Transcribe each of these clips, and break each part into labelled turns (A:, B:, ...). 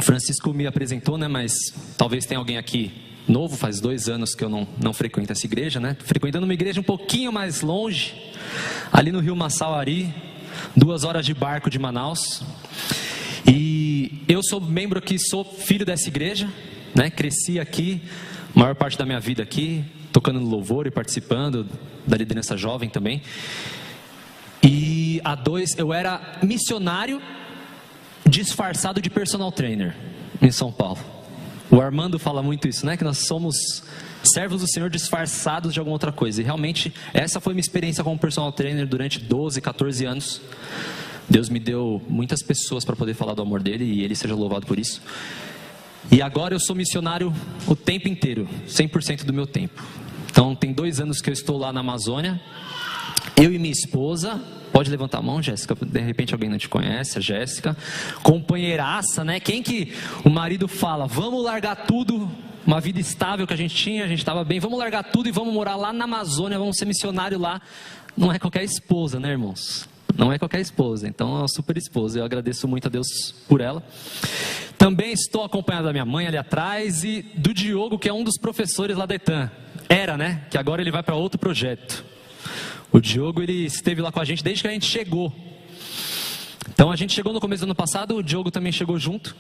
A: Francisco me apresentou, né? Mas talvez tenha alguém aqui novo, faz 2 anos que eu não frequento essa igreja, né? Frequentando uma igreja um pouquinho mais longe, ali no Rio Massauari, 2 horas de barco de Manaus. E eu sou membro aqui, sou filho dessa igreja, né? Cresci aqui, a maior parte da minha vida aqui, tocando no louvor e participando da liderança jovem também. E há 2, eu era missionário disfarçado de personal trainer em São Paulo. O Armando fala muito isso, né? Que nós somos servos do Senhor disfarçados de alguma outra coisa. E realmente, essa foi minha experiência como personal trainer durante 12, 14 anos. Deus me deu muitas pessoas para poder falar do amor dele, e ele seja louvado por isso. E agora eu sou missionário o tempo inteiro, 100% do meu tempo. Então tem 2 anos que eu estou lá na Amazônia. Eu e minha esposa, pode levantar a mão, Jéssica, de repente alguém não te conhece, a Jéssica, companheiraça, né? Quem que o marido fala, vamos largar tudo, uma vida estável que a gente tinha, a gente estava bem, vamos largar tudo e vamos morar lá na Amazônia, vamos ser missionário lá. Não é qualquer esposa, né, irmãos? Não é qualquer esposa, então é uma super esposa, eu agradeço muito a Deus por ela. Também estou acompanhado da minha mãe ali atrás e do Diogo, que é um dos professores lá da ETAM. Era, né? Que agora ele vai para outro projeto. O Diogo, ele esteve lá com a gente desde que a gente chegou. Então a gente chegou no começo do ano passado, o Diogo também chegou junto.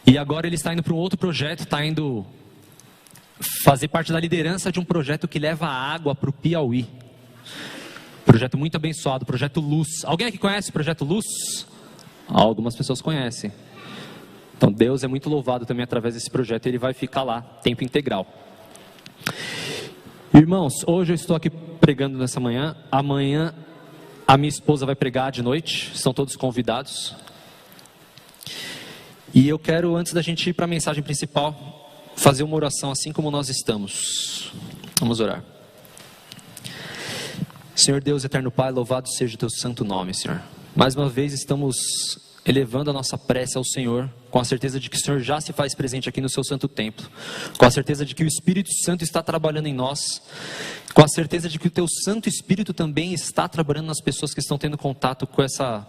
A: E agora ele está indo para um outro projeto, está indo fazer parte da liderança de um projeto que leva água para o Piauí. Projeto muito abençoado, Projeto Luz. Alguém aqui conhece o Projeto Luz? Algumas pessoas conhecem. Então Deus é muito louvado também através desse projeto. Ele vai ficar lá, tempo integral. Irmãos, hoje eu estou aqui pregando nessa manhã. Amanhã a minha esposa vai pregar de noite. São todos convidados. E eu quero, antes da gente ir para a mensagem principal, fazer uma oração assim como nós estamos. Vamos orar. Senhor Deus, eterno Pai, louvado seja o teu santo nome, Senhor. Mais uma vez estamos elevando a nossa prece ao Senhor, com a certeza de que o Senhor já se faz presente aqui no seu santo templo, com a certeza de que o Espírito Santo está trabalhando em nós, com a certeza de que o teu Santo Espírito também está trabalhando nas pessoas que estão tendo contato com essa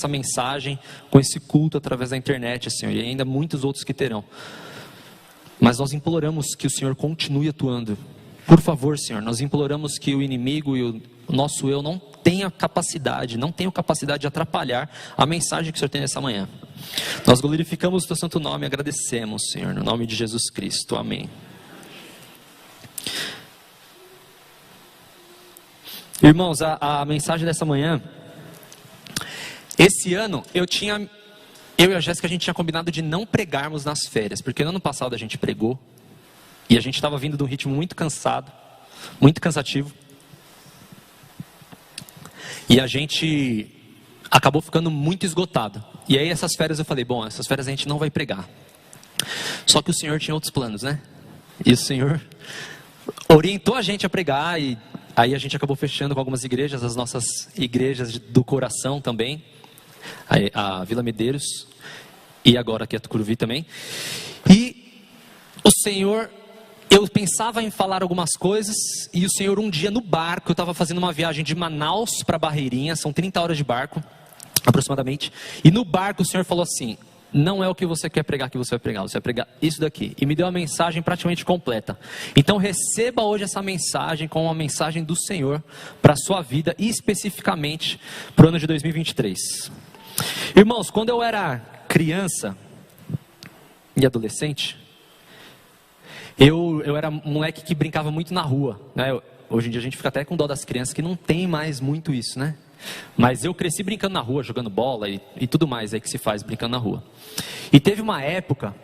A: mensagem, com esse culto através da internet, Senhor, e ainda muitos outros que terão. Mas nós imploramos que o Senhor continue atuando. Por favor, Senhor, nós imploramos que o inimigo e o nosso eu não tenham capacidade de atrapalhar a mensagem que o Senhor tem nessa manhã. Nós glorificamos o teu santo nome e agradecemos, Senhor, no nome de Jesus Cristo. Amém. Irmãos, a mensagem dessa manhã, esse ano eu e a Jéssica, a gente tinha combinado de não pregarmos nas férias, porque no ano passado a gente pregou, e a gente estava vindo de um ritmo muito cansado, muito cansativo. E a gente acabou ficando muito esgotado. E aí essas férias eu falei, bom, essas férias a gente não vai pregar. Só que o Senhor tinha outros planos, né? E o Senhor orientou a gente a pregar. E aí a gente acabou fechando com algumas igrejas, as nossas igrejas do coração também. A Vila Medeiros. E agora aqui a Tucuruvi também. E o Senhor... Eu pensava em falar algumas coisas, e o Senhor um dia no barco, eu estava fazendo uma viagem de Manaus para Barreirinha, são 30 horas de barco, aproximadamente, e no barco o Senhor falou assim, não é o que você quer pregar que você vai pregar isso daqui, e me deu uma mensagem praticamente completa. Então receba hoje essa mensagem como uma mensagem do Senhor para a sua vida, e especificamente para o ano de 2023. Irmãos, quando eu era criança e adolescente, eu era um moleque que brincava muito na rua, né? Hoje em dia a gente fica até com dó das crianças que não tem mais muito isso, né? Mas eu cresci brincando na rua, jogando bola e tudo mais aí que se faz brincando na rua. E teve uma época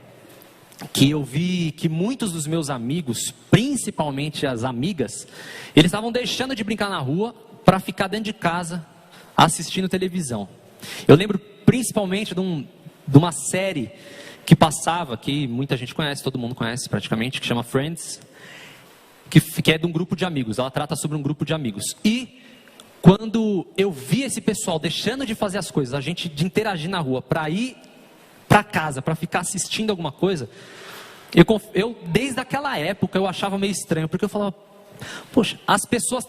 A: que eu vi que muitos dos meus amigos, principalmente as amigas, eles estavam deixando de brincar na rua para ficar dentro de casa assistindo televisão. Eu lembro principalmente de uma série que passava, que muita gente conhece, todo mundo conhece praticamente, que chama Friends, que é de um grupo de amigos, ela trata sobre um grupo de amigos. E quando eu vi esse pessoal deixando de fazer as coisas, a gente de interagir na rua, para ir para casa, para ficar assistindo alguma coisa, eu desde aquela época eu achava meio estranho, porque eu falava, poxa, as pessoas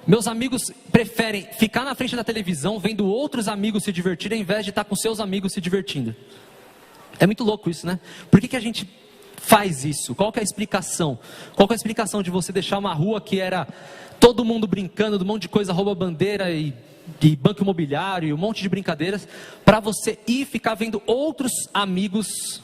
A: meus amigos preferem ficar na frente da televisão, vendo outros amigos se divertirem, ao invés de estar com seus amigos se divertindo. É muito louco isso, né? Por que a gente faz isso? Qual que é a explicação? Qual que é a explicação de você deixar uma rua que era todo mundo brincando, de um monte de coisa, rouba bandeira e banco imobiliário, e um monte de brincadeiras, para você ir ficar vendo outros amigos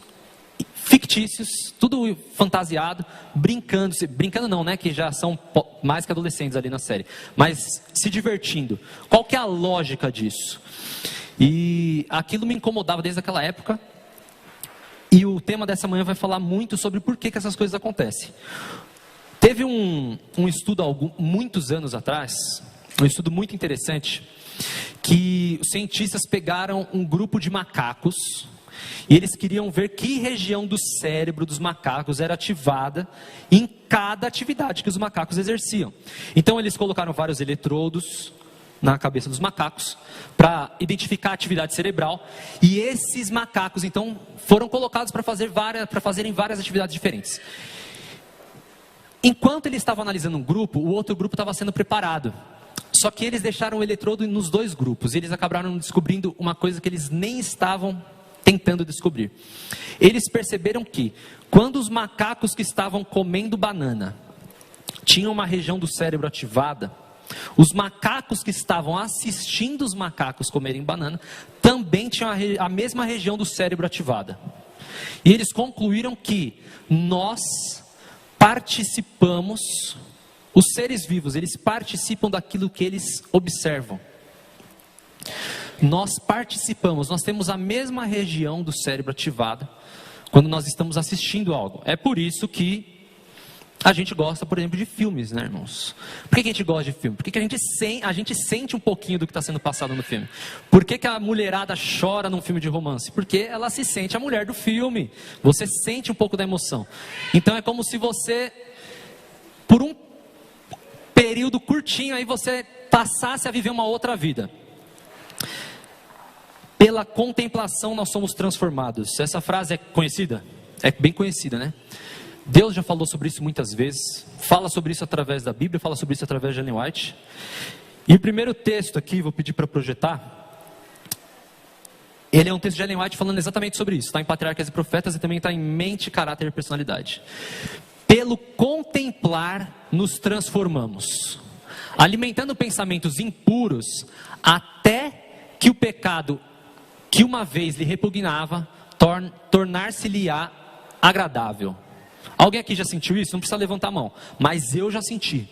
A: fictícios, tudo fantasiado, brincando não, né, que já são mais que adolescentes ali na série, mas se divertindo. Qual que é a lógica disso? E aquilo me incomodava desde aquela época, e o tema dessa manhã vai falar muito sobre por que essas coisas acontecem. Teve um estudo há muitos anos atrás, um estudo muito interessante, que os cientistas pegaram um grupo de macacos, e eles queriam ver que região do cérebro dos macacos era ativada em cada atividade que os macacos exerciam. Então eles colocaram vários eletrodos na cabeça dos macacos para identificar a atividade cerebral, e esses macacos então foram colocados para fazerem várias atividades diferentes. Enquanto eles estavam analisando um grupo, o outro grupo estava sendo preparado. Só que eles deixaram o eletrodo nos dois grupos, e eles acabaram descobrindo uma coisa que eles nem estavam tentando descobrir. Eles perceberam que quando os macacos que estavam comendo banana tinham uma região do cérebro ativada, os macacos que estavam assistindo os macacos comerem banana também tinham a mesma região do cérebro ativada. E eles concluíram que nós participamos, os seres vivos, eles participam daquilo que eles observam. Nós participamos, nós temos a mesma região do cérebro ativada quando nós estamos assistindo algo. É por isso que a gente gosta, por exemplo, de filmes, né, irmãos? Por que a gente gosta de filme? Porque a gente sente um pouquinho do que está sendo passado no filme. Por que a mulherada chora num filme de romance? Porque ela se sente a mulher do filme. Você sente um pouco da emoção. Então é como se você, por um período curtinho, aí você passasse a viver uma outra vida. Pela contemplação nós somos transformados. Essa frase é conhecida? É bem conhecida, né? Deus já falou sobre isso muitas vezes. Fala sobre isso através da Bíblia, fala sobre isso através de Ellen White. E o primeiro texto aqui, vou pedir para projetar. Ele é um texto de Ellen White falando exatamente sobre isso. Está em Patriarcas e Profetas e também está em Mente, Caráter e Personalidade. Pelo contemplar nos transformamos, alimentando pensamentos impuros, até que o pecado que uma vez lhe repugnava, tornar-se-lhe-á agradável. Alguém aqui já sentiu isso? Não precisa levantar a mão, mas eu já senti.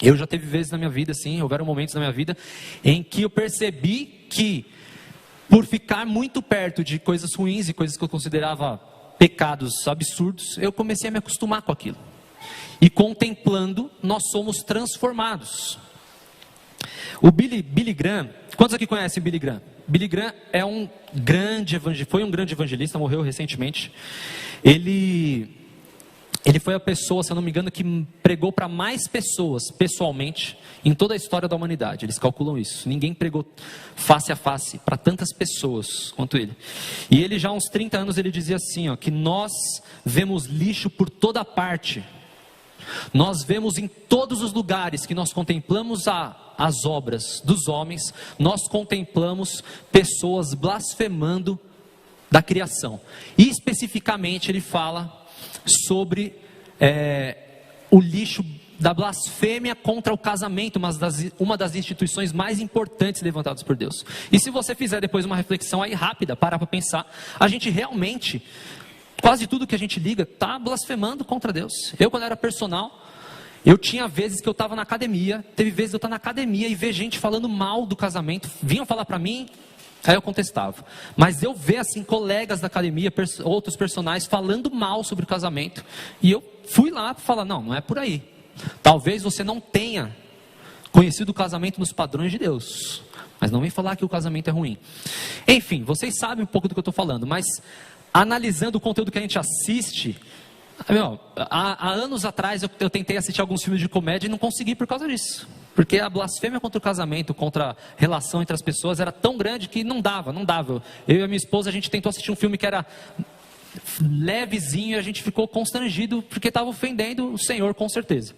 A: Eu já teve vezes na minha vida, assim, houveram momentos na minha vida em que eu percebi que, por ficar muito perto de coisas ruins e coisas que eu considerava pecados absurdos, eu comecei a me acostumar com aquilo. E contemplando, nós somos transformados. O Billy Graham, quantos aqui conhecem Billy Graham? Billy Graham é foi um grande evangelista, morreu recentemente. Ele foi a pessoa, se eu não me engano, que pregou para mais pessoas, pessoalmente, em toda a história da humanidade. Eles calculam isso. Ninguém pregou face a face para tantas pessoas quanto ele. E ele já há uns 30 anos, ele dizia assim, ó, que nós vemos lixo por toda parte. Nós vemos em todos os lugares que nós contemplamos as obras dos homens, nós contemplamos pessoas blasfemando da criação. E especificamente ele fala sobre o lixo da blasfêmia contra o casamento, uma das instituições mais importantes levantadas por Deus. E se você fizer depois uma reflexão aí rápida, parar para pensar, a gente realmente, quase tudo que a gente liga, está blasfemando contra Deus. Eu, quando era personal, eu tinha vezes que eu estava na academia, teve vezes que eu estava na academia e ver gente falando mal do casamento, vinham falar para mim, aí eu contestava. Mas eu ver assim, colegas da academia, outros personagens falando mal sobre o casamento, e eu fui lá para falar, não é por aí. Talvez você não tenha conhecido o casamento nos padrões de Deus, mas não vem falar que o casamento é ruim. Enfim, vocês sabem um pouco do que eu estou falando, mas analisando o conteúdo que a gente assiste, há anos atrás eu tentei assistir alguns filmes de comédia e não consegui por causa disso. Porque a blasfêmia contra o casamento, contra a relação entre as pessoas era tão grande que não dava. Eu e a minha esposa, a gente tentou assistir um filme que era levezinho e a gente ficou constrangido porque estava ofendendo o Senhor, com certeza.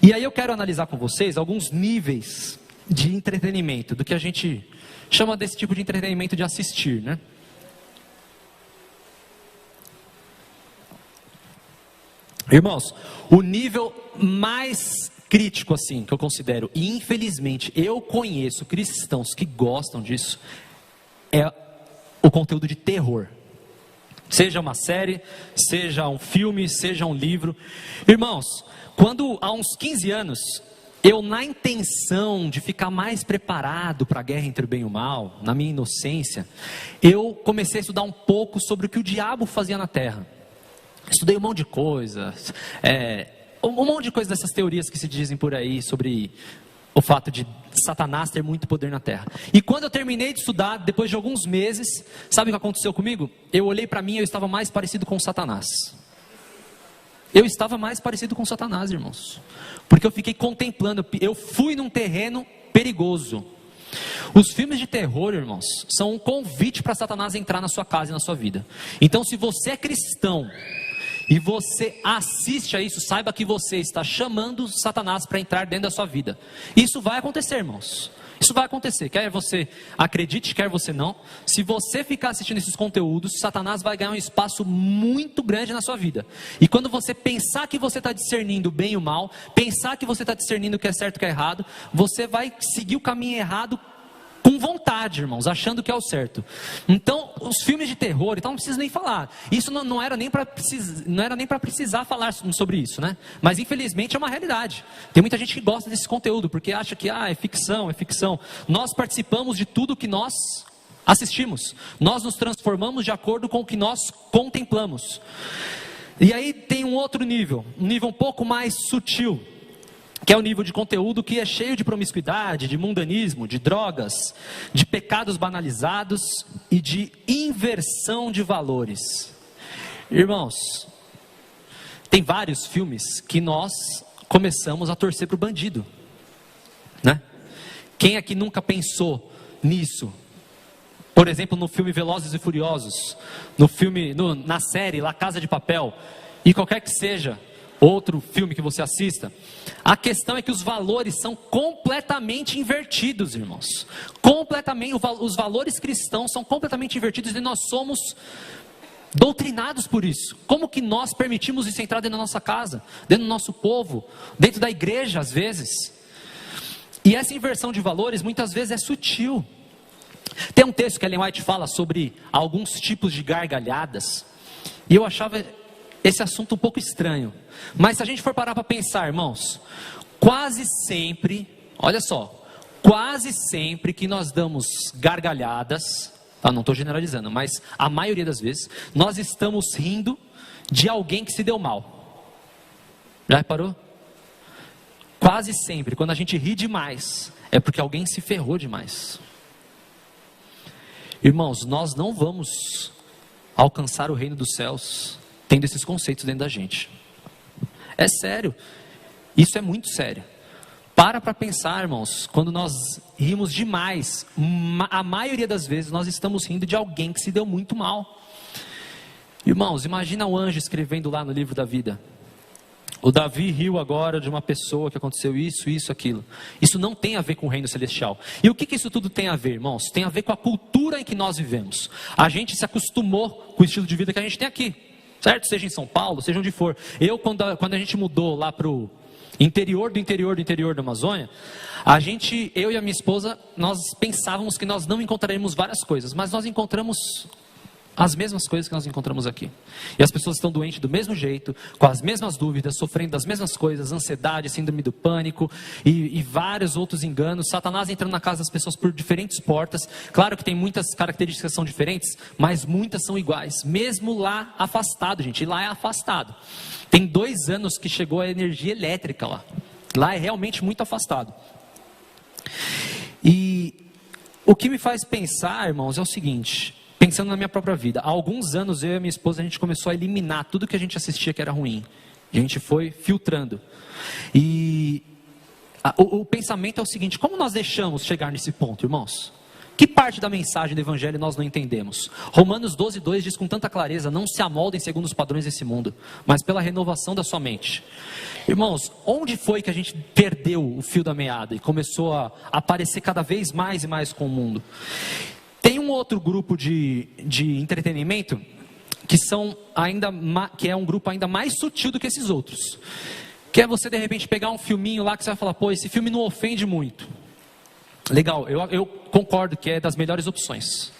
A: E aí eu quero analisar com vocês alguns níveis de entretenimento, do que a gente chama desse tipo de entretenimento de assistir, né? Irmãos, o nível mais crítico assim, que eu considero, e infelizmente eu conheço cristãos que gostam disso, é o conteúdo de terror. Seja uma série, seja um filme, seja um livro. Irmãos, quando há uns 15 anos, eu na intenção de ficar mais preparado para a guerra entre o bem e o mal, na minha inocência, eu comecei a estudar um pouco sobre o que o diabo fazia na terra. Estudei um monte de coisas, um monte de coisas dessas teorias que se dizem por aí sobre o fato de Satanás ter muito poder na terra. E quando eu terminei de estudar, depois de alguns meses, sabe o que aconteceu comigo? Eu olhei para mim e eu estava mais parecido com Satanás. Eu estava mais parecido com Satanás, irmãos. Porque eu fiquei contemplando, eu fui num terreno perigoso. Os filmes de terror, irmãos, são um convite para Satanás entrar na sua casa e na sua vida. Então, se você é cristão e você assiste a isso, saiba que você está chamando Satanás para entrar dentro da sua vida. Isso vai acontecer, irmãos. Isso vai acontecer, quer você acredite, quer você não. Se você ficar assistindo esses conteúdos, Satanás vai ganhar um espaço muito grande na sua vida. E quando você pensar que você está discernindo o bem e o mal, pensar que você está discernindo o que é certo e o que é errado, você vai seguir o caminho errado com vontade, irmãos, achando que é o certo. Então, os filmes de terror, então não preciso nem falar. Isso não era nem para precisar falar sobre isso, né? Mas infelizmente é uma realidade. Tem muita gente que gosta desse conteúdo, porque acha que é ficção, é ficção. Nós participamos de tudo que nós assistimos. Nós nos transformamos de acordo com o que nós contemplamos. E aí tem um outro nível, um nível um pouco mais sutil, que é o nível de conteúdo que é cheio de promiscuidade, de mundanismo, de drogas, de pecados banalizados e de inversão de valores. Irmãos, tem vários filmes que nós começamos a torcer para o bandido, né? Quem aqui nunca pensou nisso? Por exemplo, no filme Velozes e Furiosos, na série La Casa de Papel, e qualquer que seja outro filme que você assista, a questão é que os valores são completamente invertidos, irmãos. Completamente, os valores cristãos são completamente invertidos e nós somos doutrinados por isso. Como que nós permitimos isso entrar dentro da nossa casa, dentro do nosso povo, dentro da igreja às vezes? E essa inversão de valores muitas vezes é sutil. Tem um texto que Ellen White fala sobre alguns tipos de gargalhadas, e eu achava esse assunto um pouco estranho. Mas se a gente for parar para pensar, irmãos, quase sempre, olha só, quase sempre que nós damos gargalhadas, não estou generalizando, mas a maioria das vezes, nós estamos rindo de alguém que se deu mal. Já reparou? Quase sempre, quando a gente ri demais, é porque alguém se ferrou demais. Irmãos, nós não vamos alcançar o reino dos céus tendo esses conceitos dentro da gente. É sério. Isso é muito sério. Para pensar, irmãos, quando nós rimos demais, a maioria das vezes nós estamos rindo de alguém que se deu muito mal. Irmãos, imagina o anjo escrevendo lá no livro da vida: o Davi riu agora de uma pessoa que aconteceu isso, aquilo. Isso não tem a ver com o reino celestial. E o que isso tudo tem a ver, irmãos? Tem a ver com a cultura em que nós vivemos. A gente se acostumou com o estilo de vida que a gente tem aqui, certo? Seja em São Paulo, seja onde for. Quando a gente mudou lá para o interior da Amazônia, eu e a minha esposa, nós pensávamos que nós não encontraríamos várias coisas, mas nós encontramos as mesmas coisas que nós encontramos aqui. E as pessoas estão doentes do mesmo jeito, com as mesmas dúvidas, sofrendo das mesmas coisas, ansiedade, síndrome do pânico e vários outros enganos. Satanás entrando na casa das pessoas por diferentes portas. Claro que tem muitas características que são diferentes, mas muitas são iguais, mesmo lá afastado, gente. E lá é afastado. Tem 2 anos que chegou a energia elétrica lá. Lá é realmente muito afastado. E o que me faz pensar, irmãos, é o seguinte: pensando na minha própria vida, há alguns anos eu e a minha esposa, a gente começou a eliminar tudo que a gente assistia que era ruim. A gente foi filtrando. E o pensamento é o seguinte: como nós deixamos chegar nesse ponto, irmãos? Que parte da mensagem do Evangelho nós não entendemos? Romanos 12:2 diz com tanta clareza: não se amoldem segundo os padrões desse mundo, mas pela renovação da sua mente. Irmãos, onde foi que a gente perdeu o fio da meada e começou a aparecer cada vez mais e mais com o mundo? Tem um outro grupo de entretenimento que é um grupo ainda mais sutil do que esses outros. Que é você de repente pegar um filminho lá que você vai falar, pô, esse filme não ofende muito. Legal, eu concordo que é das melhores opções.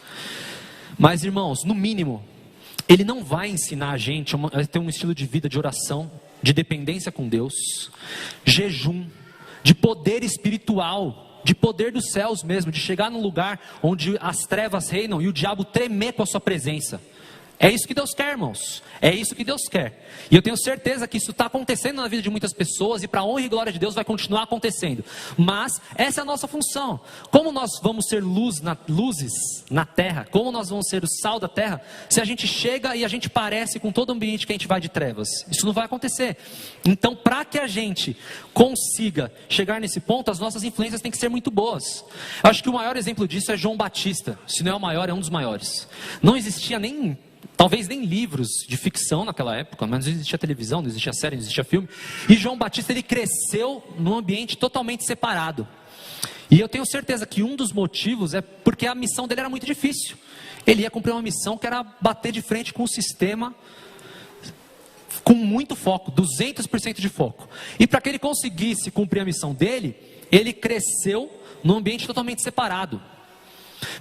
A: Mas irmãos, no mínimo, ele não vai ensinar a gente a ter um estilo de vida de oração, de dependência com Deus, jejum, de poder espiritual, de poder dos céus mesmo, de chegar num lugar onde as trevas reinam e o diabo tremer com a sua presença. É isso que Deus quer, irmãos. É isso que Deus quer. E eu tenho certeza que isso está acontecendo na vida de muitas pessoas, e para a honra e glória de Deus vai continuar acontecendo. Mas essa é a nossa função. Como nós vamos ser luzes na terra? Como nós vamos ser o sal da terra? Se a gente chega e a gente parece com todo o ambiente que a gente vai de trevas. Isso não vai acontecer. Então, para que a gente consiga chegar nesse ponto, as nossas influências têm que ser muito boas. Eu acho que o maior exemplo disso é João Batista. Se não é o maior, é um dos maiores. Não existia talvez nem livros de ficção naquela época, mas não existia televisão, não existia série, não existia filme. E João Batista, ele cresceu num ambiente totalmente separado. E eu tenho certeza que um dos motivos é porque a missão dele era muito difícil. Ele ia cumprir uma missão que era bater de frente com o sistema com muito foco, 200% de foco. E para que ele conseguisse cumprir a missão dele, ele cresceu num ambiente totalmente separado.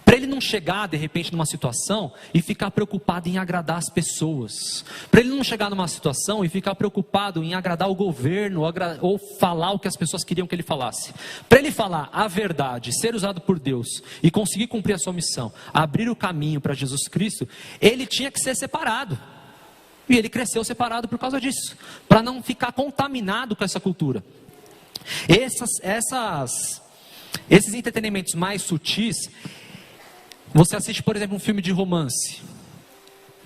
A: Para ele não chegar de repente numa situação e ficar preocupado em agradar as pessoas. Para ele não chegar numa situação e ficar preocupado em agradar o governo ou falar o que as pessoas queriam que ele falasse. Para ele falar a verdade, ser usado por Deus e conseguir cumprir a sua missão, abrir o caminho para Jesus Cristo, ele tinha que ser separado. E ele cresceu separado por causa disso, para não ficar contaminado com essa cultura. Esses entretenimentos mais sutis, você assiste, por exemplo, um filme de romance.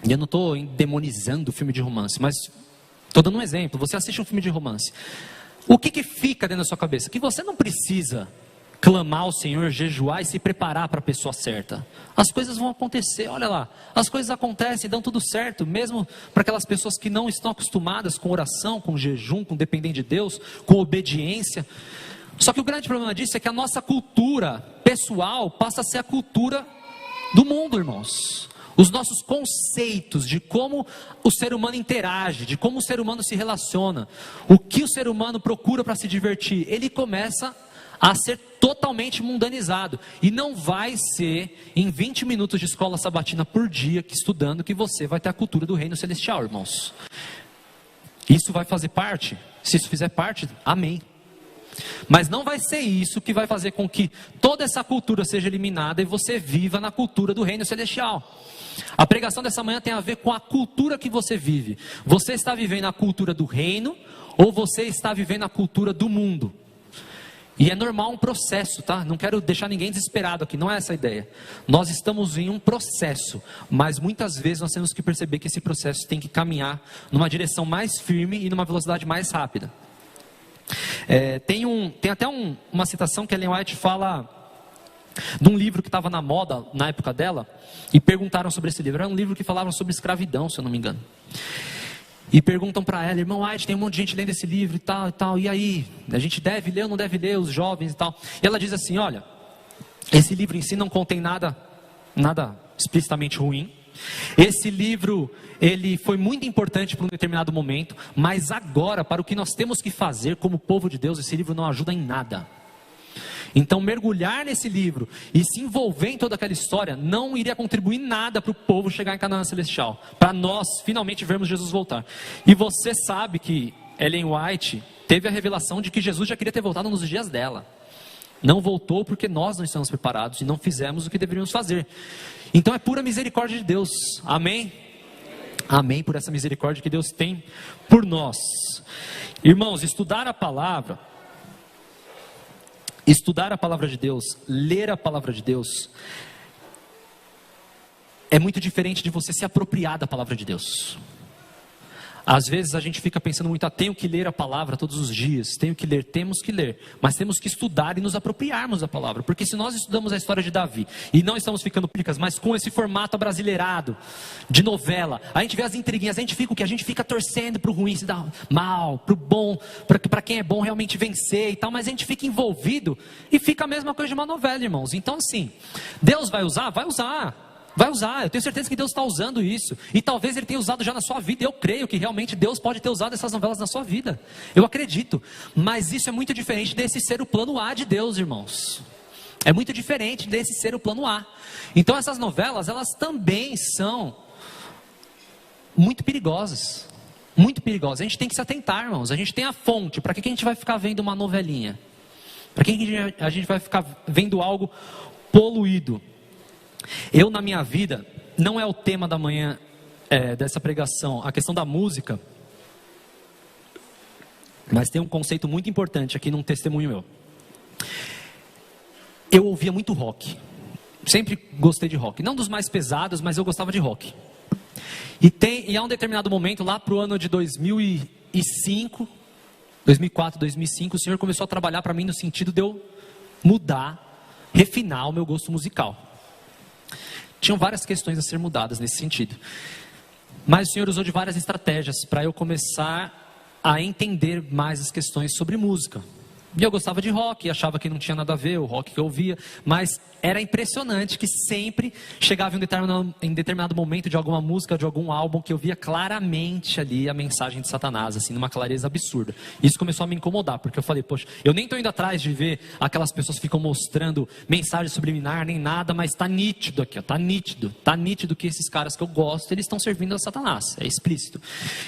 A: E eu não estou demonizando o filme de romance, mas estou dando um exemplo. Você assiste um filme de romance. O que fica dentro da sua cabeça? Que você não precisa clamar ao Senhor, jejuar e se preparar para a pessoa certa. As coisas vão acontecer, olha lá. As coisas acontecem, dão tudo certo, mesmo para aquelas pessoas que não estão acostumadas com oração, com jejum, com depender de Deus, com obediência. Só que o grande problema disso é que a nossa cultura pessoal passa a ser a cultura do mundo, irmãos. Os nossos conceitos de como o ser humano interage, de como o ser humano se relaciona, o que o ser humano procura para se divertir, ele começa a ser totalmente mundanizado. E não vai ser em 20 minutos de escola sabatina por dia, estudando, que você vai ter a cultura do reino celestial, irmãos. Isso vai fazer parte? Se isso fizer parte, amém. Mas não vai ser isso que vai fazer com que toda essa cultura seja eliminada e você viva na cultura do reino celestial. A pregação dessa manhã tem a ver com a cultura que você vive. Você está vivendo a cultura do reino ou você está vivendo a cultura do mundo? E é normal um processo, tá? Não quero deixar ninguém desesperado aqui, não é essa a ideia. Nós estamos em um processo, mas muitas vezes nós temos que perceber que esse processo tem que caminhar numa direção mais firme e numa velocidade mais rápida. Tem até uma citação que Ellen White fala de um livro que estava na moda na época dela, e perguntaram sobre esse livro. Era um livro que falava sobre escravidão, se eu não me engano. E perguntam para ela, irmão White, tem um monte de gente lendo esse livro e tal, e aí? A gente deve ler ou não deve ler, os jovens e tal? E ela diz assim, olha, esse livro em si não contém nada explicitamente ruim. Esse livro, ele foi muito importante para um determinado momento, mas agora, para o que nós temos que fazer como povo de Deus, esse livro não ajuda em nada. Então mergulhar nesse livro e se envolver em toda aquela história não iria contribuir nada para o povo chegar em Canaã Celestial, para nós finalmente vermos Jesus voltar. E você sabe que Ellen White teve a revelação de que Jesus já queria ter voltado nos dias dela. Não voltou porque nós não estamos preparados e não fizemos o que deveríamos fazer. Então é pura misericórdia de Deus, amém? Amém por essa misericórdia que Deus tem por nós. Irmãos, estudar a palavra de Deus, ler a palavra de Deus, é muito diferente de você se apropriar da palavra de Deus. Às vezes a gente fica pensando muito, tenho que ler a palavra todos os dias, temos que ler, mas temos que estudar e nos apropriarmos da palavra, porque se nós estudamos a história de Davi, e não estamos ficando picas, mas com esse formato abrasileirado, de novela, a gente vê as intriguinhas, a gente fica torcendo para o ruim se dar mal, para o bom, para quem é bom realmente vencer e tal, mas a gente fica envolvido, e fica a mesma coisa de uma novela, irmãos. Então assim, Deus vai usar? Vai usar. Vai usar, eu tenho certeza que Deus está usando isso. E talvez Ele tenha usado já na sua vida. Eu creio que realmente Deus pode ter usado essas novelas na sua vida. Eu acredito. Mas isso é muito diferente desse ser o plano A de Deus, irmãos. É muito diferente desse ser o plano A. Então essas novelas, elas também são muito perigosas. Muito perigosas. A gente tem que se atentar, irmãos. A gente tem a fonte. Para que a gente vai ficar vendo uma novelinha? Para que a gente vai ficar vendo algo poluído? Eu, na minha vida, não é o tema da manhã dessa pregação, a questão da música, mas tem um conceito muito importante aqui num testemunho meu. Eu ouvia muito rock, sempre gostei de rock, não dos mais pesados, mas eu gostava de rock. E há um determinado momento, lá para o ano de 2005, 2004, 2005, o Senhor começou a trabalhar para mim no sentido de eu mudar, refinar o meu gosto musical. Tinham várias questões a ser mudadas nesse sentido. Mas o Senhor usou de várias estratégias para eu começar a entender mais as questões sobre música. E eu gostava de rock, e achava que não tinha nada a ver o rock que eu ouvia, mas era impressionante que sempre chegava em determinado momento de alguma música, de algum álbum, que eu via claramente ali a mensagem de Satanás, assim, numa clareza absurda. Isso começou a me incomodar, porque eu falei, poxa, eu nem estou indo atrás de ver aquelas pessoas que ficam mostrando mensagem subliminar, nem nada, mas está nítido aqui, está nítido que esses caras que eu gosto, eles estão servindo a Satanás, é explícito.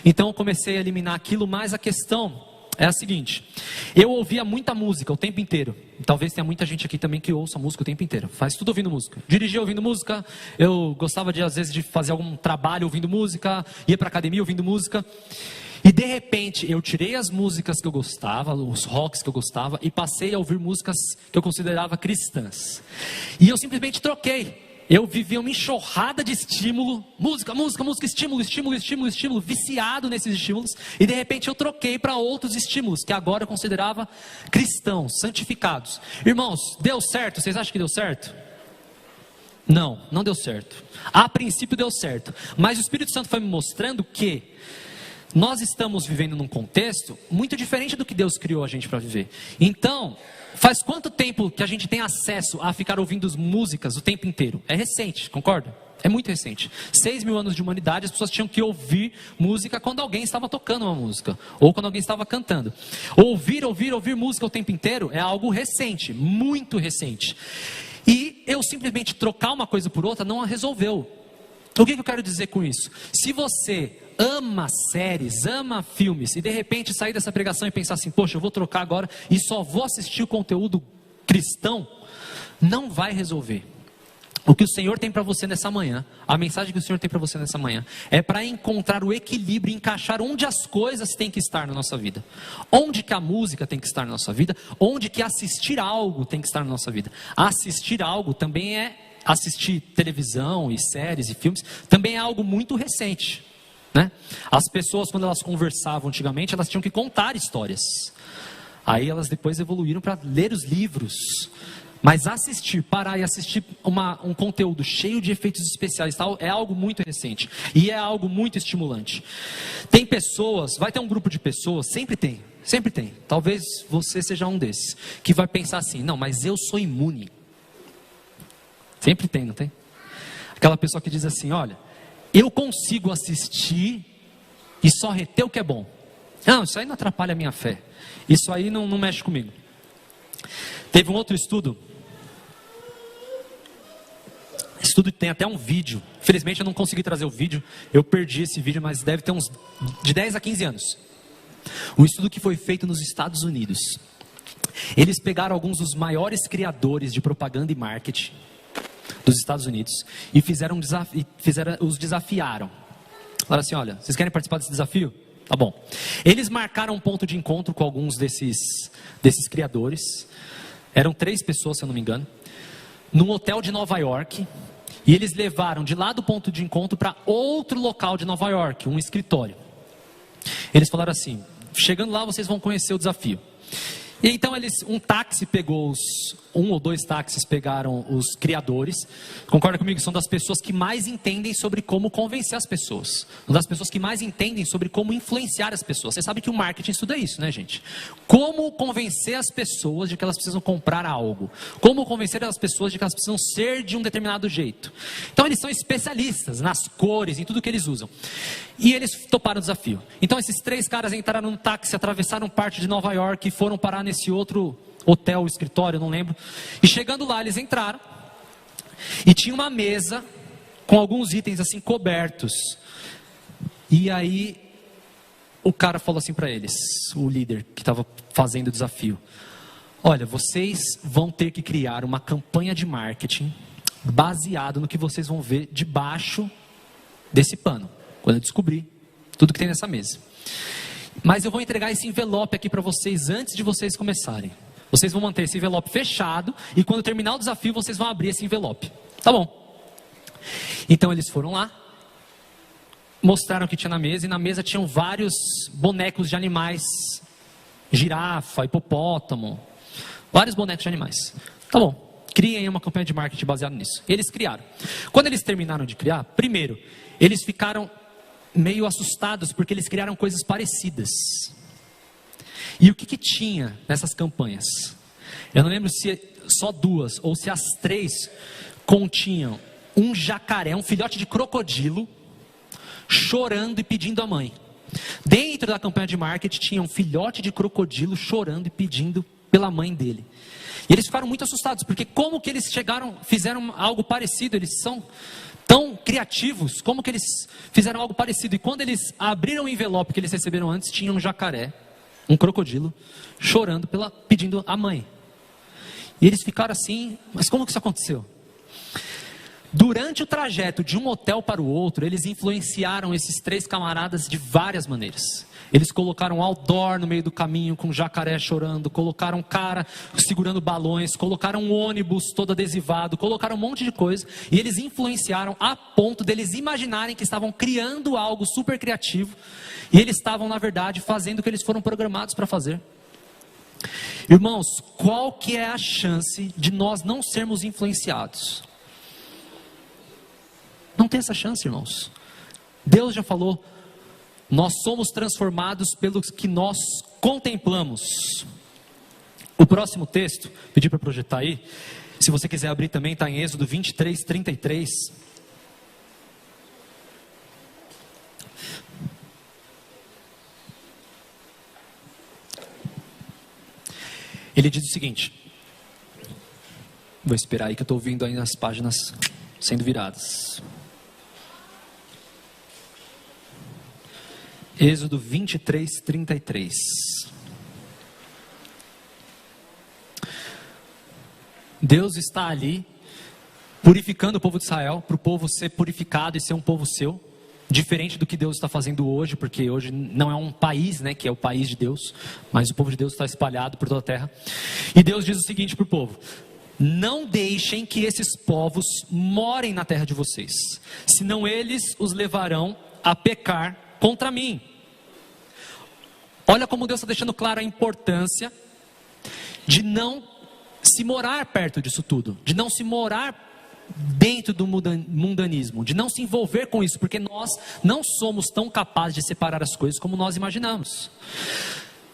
A: Então eu comecei a eliminar aquilo, mas a questão é a seguinte: eu ouvia muita música o tempo inteiro. Talvez tenha muita gente aqui também que ouça música o tempo inteiro. Faz tudo ouvindo música. Dirigia ouvindo música. Eu gostava às vezes de fazer algum trabalho ouvindo música. Ia para academia ouvindo música. E de repente eu tirei as músicas que eu gostava, os rocks que eu gostava, e passei a ouvir músicas que eu considerava cristãs. E eu simplesmente troquei. Eu vivia uma enxurrada de estímulo, música, estímulo, viciado nesses estímulos, e de repente eu troquei para outros estímulos, que agora eu considerava cristãos, santificados. Irmãos, deu certo? Vocês acham que deu certo? Não, não deu certo. A princípio deu certo, mas o Espírito Santo foi me mostrando que nós estamos vivendo num contexto muito diferente do que Deus criou a gente para viver. Então, faz quanto tempo que a gente tem acesso a ficar ouvindo músicas o tempo inteiro? É recente, concorda? É muito recente. 6.000 anos de humanidade, as pessoas tinham que ouvir música quando alguém estava tocando uma música, ou quando alguém estava cantando. Ouvir música o tempo inteiro é algo recente, muito recente. E eu simplesmente trocar uma coisa por outra não a resolveu. O que eu quero dizer com isso? Se você ama séries, ama filmes, e de repente sair dessa pregação e pensar assim, poxa, eu vou trocar agora e só vou assistir o conteúdo cristão, não vai resolver. O que o Senhor tem para você nessa manhã, a mensagem que o Senhor tem para você nessa manhã, é para encontrar o equilíbrio, encaixar onde as coisas têm que estar na nossa vida. Onde que a música tem que estar na nossa vida, onde que assistir algo tem que estar na nossa vida. Assistir algo também é assistir televisão e séries e filmes, também é algo muito recente, né? As pessoas, quando elas conversavam antigamente, elas tinham que contar histórias. Aí elas depois evoluíram para ler os livros. Mas parar e assistir um conteúdo cheio de efeitos especiais tal, é algo muito recente. E é algo muito estimulante. Tem pessoas, vai ter um grupo de pessoas, sempre tem. Talvez você seja um desses, que vai pensar assim, não, mas eu sou imune. Sempre tem, não tem? Aquela pessoa que diz assim, olha, eu consigo assistir e só reter o que é bom. Não, isso aí não atrapalha a minha fé. Isso aí não mexe comigo. Teve um outro estudo tem até um vídeo. Infelizmente eu não consegui trazer o vídeo. Eu perdi esse vídeo, mas deve ter uns de 10 a 15 anos. Um estudo que foi feito nos Estados Unidos. Eles pegaram alguns dos maiores criadores de propaganda e marketing dos Estados Unidos e os desafiaram. Falaram assim, olha, vocês querem participar desse desafio? Tá bom. Eles marcaram um ponto de encontro com alguns desses criadores. Eram 3 pessoas, se eu não me engano, num hotel de Nova York, e eles levaram de lá do ponto de encontro para outro local de Nova York, um escritório. Eles falaram assim, chegando lá vocês vão conhecer o desafio. E então um táxi pegou um ou dois táxis pegaram os criadores. Concorda comigo? São das pessoas que mais entendem sobre como convencer as pessoas. Uma das pessoas que mais entendem sobre como influenciar as pessoas. Você sabe que o marketing estuda isso, né, gente? Como convencer as pessoas de que elas precisam comprar algo. Como convencer as pessoas de que elas precisam ser de um determinado jeito. Então eles são especialistas nas cores, em tudo que eles usam. E eles toparam o desafio. Então esses 3 caras entraram no táxi, atravessaram parte de Nova York e foram parar nesse outro hotel, escritório, não lembro. E chegando lá, eles entraram. E tinha uma mesa com alguns itens assim cobertos. E aí o cara falou assim para eles, o líder que estava fazendo o desafio: olha, vocês vão ter que criar uma campanha de marketing baseado no que vocês vão ver debaixo desse pano, quando eu descobrir tudo que tem nessa mesa. Mas eu vou entregar esse envelope aqui para vocês antes de vocês começarem. Vocês vão manter esse envelope fechado e quando terminar o desafio vocês vão abrir esse envelope. Tá bom. Então eles foram lá, mostraram o que tinha na mesa, e na mesa tinham vários bonecos de animais. Girafa, hipopótamo, vários bonecos de animais. Tá bom, criem uma campanha de marketing baseada nisso. Eles criaram. Quando eles terminaram de criar, primeiro, eles ficaram meio assustados porque eles criaram coisas parecidas. E o que tinha nessas campanhas? Eu não lembro se só 2 ou se as 3 continham um jacaré, um filhote de crocodilo, chorando e pedindo a mãe. Dentro da campanha de marketing tinha um filhote de crocodilo chorando e pedindo pela mãe dele. E eles ficaram muito assustados, porque como que eles fizeram algo parecido? Eles são tão criativos, como que eles fizeram algo parecido? E quando eles abriram o envelope que eles receberam antes, tinha um jacaré, um crocodilo, chorando, pedindo a mãe. E eles ficaram assim, mas como que isso aconteceu? Durante o trajeto de um hotel para o outro, eles influenciaram esses 3 camaradas de várias maneiras. Eles colocaram outdoor no meio do caminho com jacaré chorando, colocaram um cara segurando balões, colocaram um ônibus todo adesivado, colocaram um monte de coisa, e eles influenciaram a ponto deles imaginarem que estavam criando algo super criativo, e eles estavam na verdade fazendo o que eles foram programados para fazer. Irmãos, qual que é a chance de nós não sermos influenciados? Não tem essa chance, irmãos. Deus já falou: nós somos transformados pelo que nós contemplamos. O próximo texto, pedi para projetar aí, se você quiser abrir também, está em Êxodo 23, 33. Ele diz o seguinte, vou esperar aí que eu estou ouvindo aí as páginas sendo viradas. Êxodo 23, 33. Deus está ali purificando o povo de Israel, para o povo ser purificado e ser um povo seu, diferente do que Deus está fazendo hoje, porque hoje não é um país, né, que é o país de Deus, mas o povo de Deus está espalhado por toda a terra. E Deus diz o seguinte para o povo: não deixem que esses povos morem na terra de vocês, senão eles os levarão a pecar contra mim. Olha como Deus está deixando claro a importância de não se morar perto disso tudo, de não se morar dentro do mundanismo, de não se envolver com isso, porque nós não somos tão capazes de separar as coisas como nós imaginamos.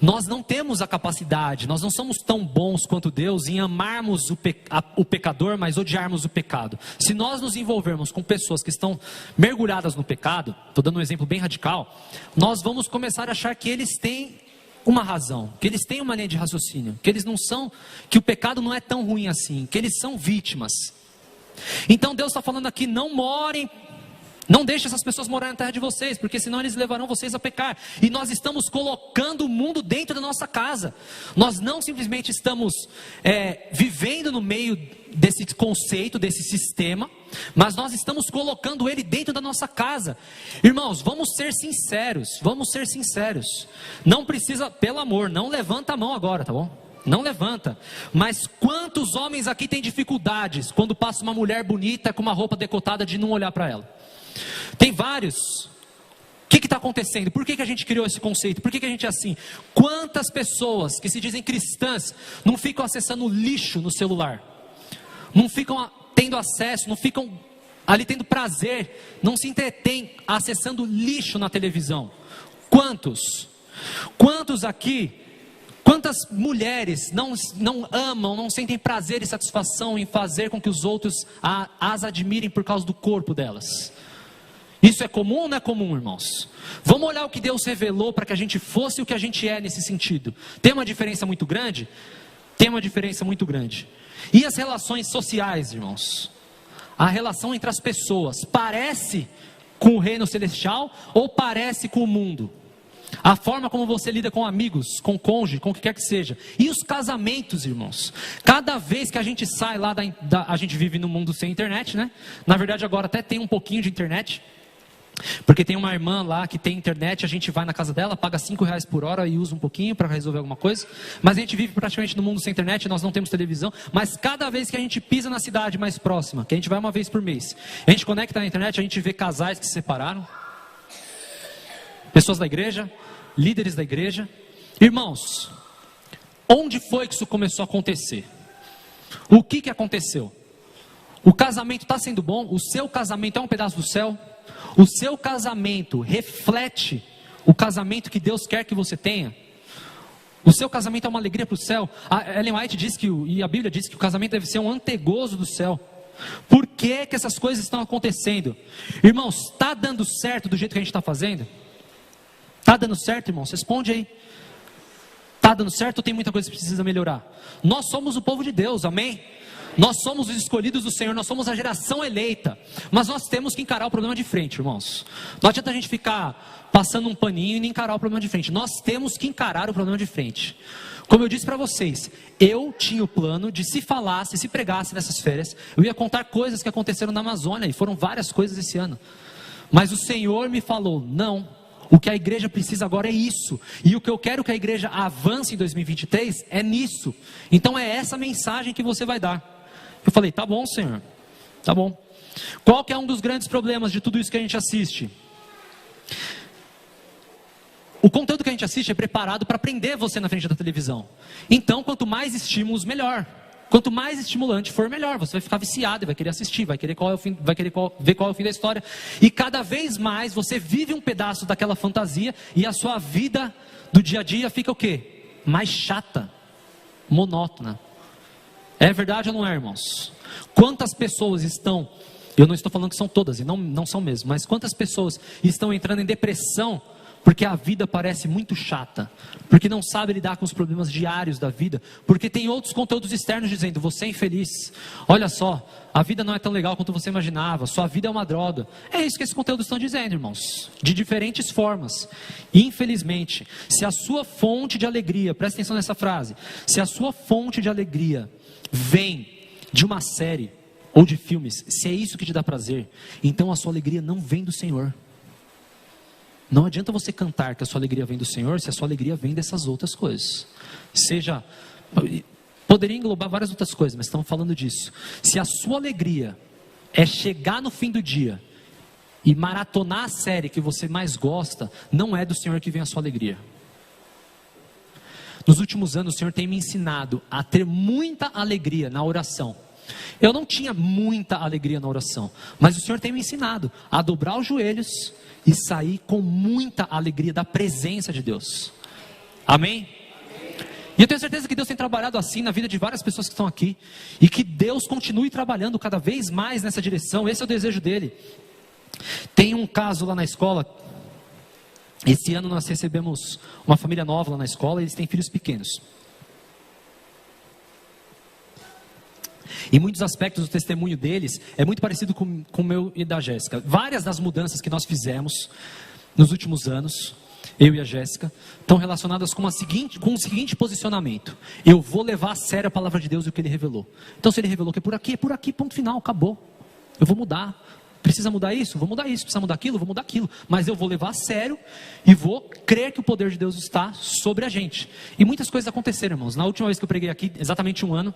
A: Nós não temos a capacidade, nós não somos tão bons quanto Deus em amarmos o pecador, mas odiarmos o pecado. Se nós nos envolvermos com pessoas que estão mergulhadas no pecado, estou dando um exemplo bem radical, nós vamos começar a achar que eles têm uma razão, que eles têm uma linha de raciocínio, que eles não são, que o pecado não é tão ruim assim, que eles são vítimas. Então Deus está falando aqui: não morem, não deixe essas pessoas morarem na terra de vocês, porque senão eles levarão vocês a pecar. E nós estamos colocando o mundo dentro da nossa casa. Nós não simplesmente estamos vivendo no meio desse conceito, desse sistema, mas nós estamos colocando ele dentro da nossa casa. Irmãos, vamos ser sinceros, não precisa, pelo amor, não levanta a mão agora, tá bom? Não levanta, mas quantos homens aqui têm dificuldades quando passa uma mulher bonita com uma roupa decotada de não olhar para ela? Tem vários. O que está acontecendo? Por que a gente criou esse conceito? Por que a gente é assim? Quantas pessoas que se dizem cristãs não ficam acessando lixo no celular? Não ficam tendo acesso, não ficam ali tendo prazer, não se entretêm acessando lixo na televisão? Quantos? Quantos aqui, quantas mulheres não amam, não sentem prazer e satisfação em fazer com que os outros as admirem por causa do corpo delas? Isso é comum ou não é comum, irmãos? Vamos olhar o que Deus revelou para que a gente fosse o que a gente é nesse sentido. Tem uma diferença muito grande? Tem uma diferença muito grande. E as relações sociais, irmãos? A relação entre as pessoas parece com o reino celestial ou parece com o mundo? A forma como você lida com amigos, com cônjuge, com o que quer que seja. E os casamentos, irmãos? Cada vez que a gente sai lá a gente vive num mundo sem internet, né? Na verdade agora até tem um pouquinho de internet. Porque tem uma irmã lá que tem internet, a gente vai na casa dela, paga R$5 por hora e usa um pouquinho para resolver alguma coisa. Mas a gente vive praticamente no mundo sem internet, nós não temos televisão. Mas cada vez que a gente pisa na cidade mais próxima, que a gente vai uma vez por mês, a gente conecta na internet, a gente vê casais que se separaram. Pessoas da igreja, líderes da igreja. Irmãos, onde foi que isso começou a acontecer? O que aconteceu? O casamento está sendo bom? O seu casamento é um pedaço do céu? O seu casamento reflete o casamento que Deus quer que você tenha? O seu casamento é uma alegria para o céu? A Ellen White diz e a Bíblia diz que o casamento deve ser um antegozo do céu. Por que essas coisas estão acontecendo? Irmãos, está dando certo do jeito que a gente está fazendo? Está dando certo, irmãos? Responde aí. Está dando certo ou tem muita coisa que precisa melhorar? Nós somos o povo de Deus, amém? Nós somos os escolhidos do Senhor, nós somos a geração eleita. Mas nós temos que encarar o problema de frente, irmãos. Não adianta a gente ficar passando um paninho e nem encarar o problema de frente. Nós temos que encarar o problema de frente. Como eu disse para vocês, eu tinha o plano de se falasse, se pregasse nessas férias, eu ia contar coisas que aconteceram na Amazônia, e foram várias coisas esse ano. Mas o Senhor me falou, não, o que a igreja precisa agora é isso. E o que eu quero que a igreja avance em 2023 é nisso. Então é essa mensagem que você vai dar. Eu falei, tá bom, Senhor, tá bom. Qual que é um dos grandes problemas de tudo isso que a gente assiste? O conteúdo que a gente assiste é preparado para prender você na frente da televisão. Então, quanto mais estímulos, melhor. Quanto mais estimulante for, melhor. Você vai ficar viciado e vai querer assistir, vai querer ver qual é o fim da história. E cada vez mais você vive um pedaço daquela fantasia e a sua vida do dia a dia fica o quê? Mais chata, monótona. É verdade ou não é, irmãos? Quantas pessoas estão, eu não estou falando que são todas, e não são mesmo, mas quantas pessoas estão entrando em depressão porque a vida parece muito chata, porque não sabe lidar com os problemas diários da vida, porque tem outros conteúdos externos dizendo, você é infeliz, olha só, a vida não é tão legal quanto você imaginava, sua vida é uma droga. É isso que esses conteúdos estão dizendo, irmãos, de diferentes formas. Infelizmente, se a sua fonte de alegria, presta atenção nessa frase, se a sua fonte de alegria vem de uma série ou de filmes, se é isso que te dá prazer, então a sua alegria não vem do Senhor. Não adianta você cantar que a sua alegria vem do Senhor, se a sua alegria vem dessas outras coisas. Poderia englobar várias outras coisas, mas estamos falando disso. Se a sua alegria é chegar no fim do dia e maratonar a série que você mais gosta, não é do Senhor que vem a sua alegria. Nos últimos anos o Senhor tem me ensinado a ter muita alegria na oração. Eu não tinha muita alegria na oração, mas o Senhor tem me ensinado a dobrar os joelhos e sair com muita alegria da presença de Deus. Amém? E eu tenho certeza que Deus tem trabalhado assim na vida de várias pessoas que estão aqui, e que Deus continue trabalhando cada vez mais nessa direção. Esse é o desejo dele. Tem um caso lá na escola. Esse ano nós recebemos uma família nova lá na escola, e eles têm filhos pequenos. Em muitos aspectos, o testemunho deles é muito parecido com o meu e da Jéssica. Várias das mudanças que nós fizemos nos últimos anos, eu e a Jéssica, estão relacionadas com o seguinte posicionamento: eu vou levar a sério a palavra de Deus e o que Ele revelou. Então, se Ele revelou que é por aqui, ponto final, acabou. Eu vou mudar. Precisa mudar isso? Vou mudar isso. Precisa mudar aquilo? Vou mudar aquilo. Mas eu vou levar a sério e vou crer que o poder de Deus está sobre a gente. E muitas coisas aconteceram, irmãos. Na última vez que eu preguei aqui, exatamente um ano,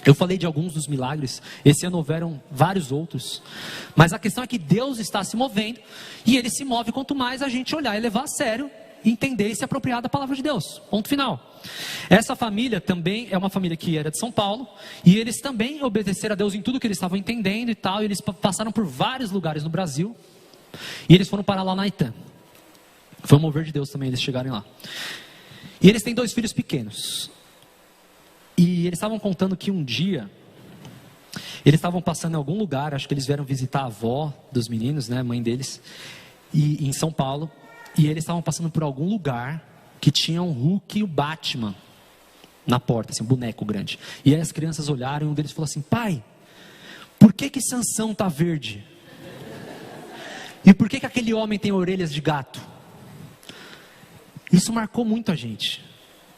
A: Eu falei de alguns dos milagres, esse ano houveram vários outros, mas a questão é que Deus está se movendo, e Ele se move quanto mais a gente olhar e levar a sério, entender e se apropriar da palavra de Deus, ponto final. Essa família também é uma família que era de São Paulo, e eles também obedeceram a Deus em tudo que eles estavam entendendo e tal, e eles passaram por vários lugares no Brasil, e eles foram parar lá na Itã. Foi um mover de Deus também eles chegarem lá. E eles têm 2 filhos pequenos. E eles estavam contando que um dia, eles estavam passando em algum lugar, acho que eles vieram visitar a avó dos meninos, né, a mãe deles, em São Paulo, e eles estavam passando por algum lugar que tinha um Hulk e o Batman na porta, assim, um boneco grande. E aí as crianças olharam e um deles falou assim: pai, por que Sansão está verde? E por que aquele homem tem orelhas de gato? Isso marcou muito a gente,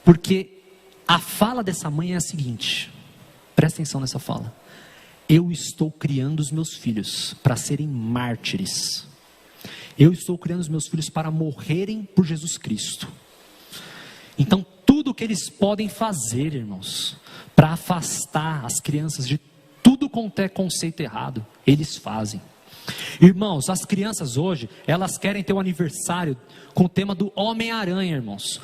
A: porque a fala dessa mãe é a seguinte, presta atenção nessa fala: eu estou criando os meus filhos para serem mártires, eu estou criando os meus filhos para morrerem por Jesus Cristo. Então tudo que eles podem fazer, irmãos, para afastar as crianças de tudo quanto é conceito errado, eles fazem. Irmãos, as crianças hoje, elas querem ter um aniversário com o tema do Homem-Aranha, irmãos.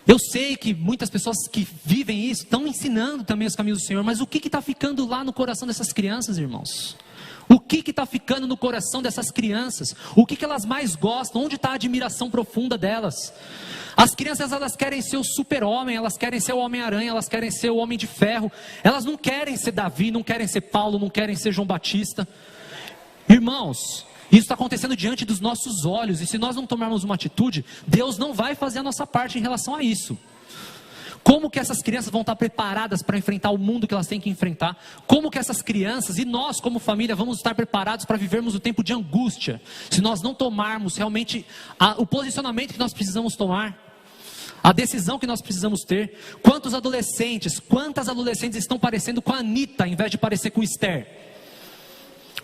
A: Eu sei que muitas pessoas que vivem isso estão ensinando também os caminhos do Senhor, mas o que está ficando lá no coração dessas crianças, irmãos? O que está ficando no coração dessas crianças? O que elas mais gostam? Onde está a admiração profunda delas? As crianças, elas querem ser o super-homem, elas querem ser o Homem-Aranha, elas querem ser o Homem de Ferro. Elas não querem ser Davi, não querem ser Paulo, não querem ser João Batista. Irmãos, isso está acontecendo diante dos nossos olhos, e se nós não tomarmos uma atitude, Deus não vai fazer a nossa parte em relação a isso. Como que essas crianças vão estar preparadas para enfrentar o mundo que elas têm que enfrentar? Como que essas crianças e nós como família vamos estar preparados para vivermos o tempo de angústia, se nós não tomarmos realmente o posicionamento que nós precisamos tomar, a decisão que nós precisamos ter? Quantas adolescentes estão parecendo com a Anitta, em vez de parecer com Esther?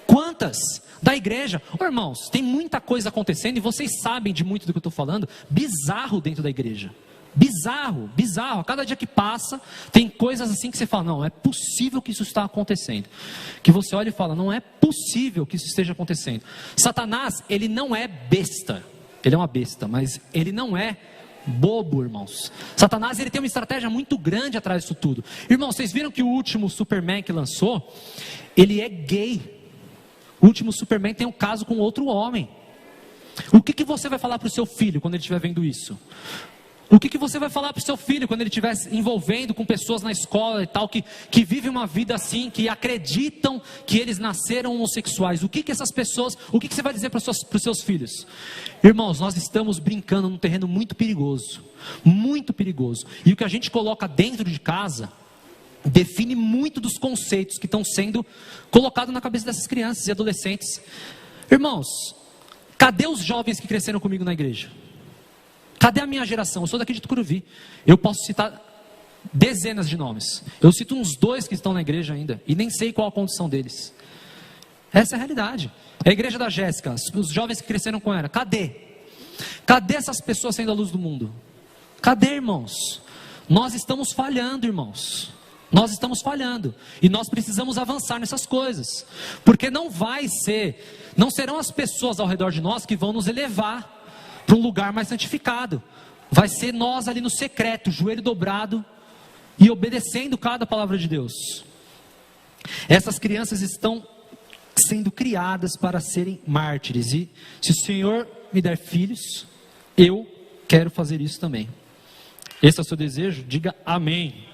A: Quantas? Da igreja. Irmãos, tem muita coisa acontecendo, e vocês sabem de muito do que eu estou falando, bizarro dentro da igreja. Bizarro, bizarro. A cada dia que passa, tem coisas assim que você fala: não é possível que isso está acontecendo. Que você olha e fala: não é possível que isso esteja acontecendo. Satanás, ele não é besta. Ele é uma besta, mas ele não é bobo, irmãos. Satanás, ele tem uma estratégia muito grande atrás disso tudo. Irmãos, vocês viram que o último Superman que lançou, ele é gay. O último Superman tem um caso com outro homem. O que você vai falar para o seu filho quando ele estiver vendo isso? O que você vai falar para o seu filho quando ele estiver envolvendo com pessoas na escola e tal, que vivem uma vida assim, que acreditam que eles nasceram homossexuais? O que essas pessoas, o que você vai dizer para os seus filhos? Irmãos, nós estamos brincando num terreno muito perigoso, muito perigoso. E o que a gente coloca dentro de casa define muito dos conceitos que estão sendo colocados na cabeça dessas crianças e adolescentes. Irmãos, cadê os jovens que cresceram comigo na igreja? Cadê a minha geração? Eu sou daqui de Tucuruvi. Eu posso citar dezenas de nomes. Eu cito uns 2 que estão na igreja ainda, e nem sei qual a condição deles. Essa é a realidade. É a igreja da Jéssica, os jovens que cresceram com ela. Cadê? Cadê essas pessoas sendo a luz do mundo? Cadê, irmãos? Nós estamos falhando, irmãos. Nós estamos falhando, e nós precisamos avançar nessas coisas, porque não serão as pessoas ao redor de nós que vão nos elevar para um lugar mais santificado. Vai ser nós ali no secreto, joelho dobrado e obedecendo cada palavra de Deus. Essas crianças estão sendo criadas para serem mártires, e se o Senhor me der filhos, eu quero fazer isso também. Esse é o seu desejo? Diga amém.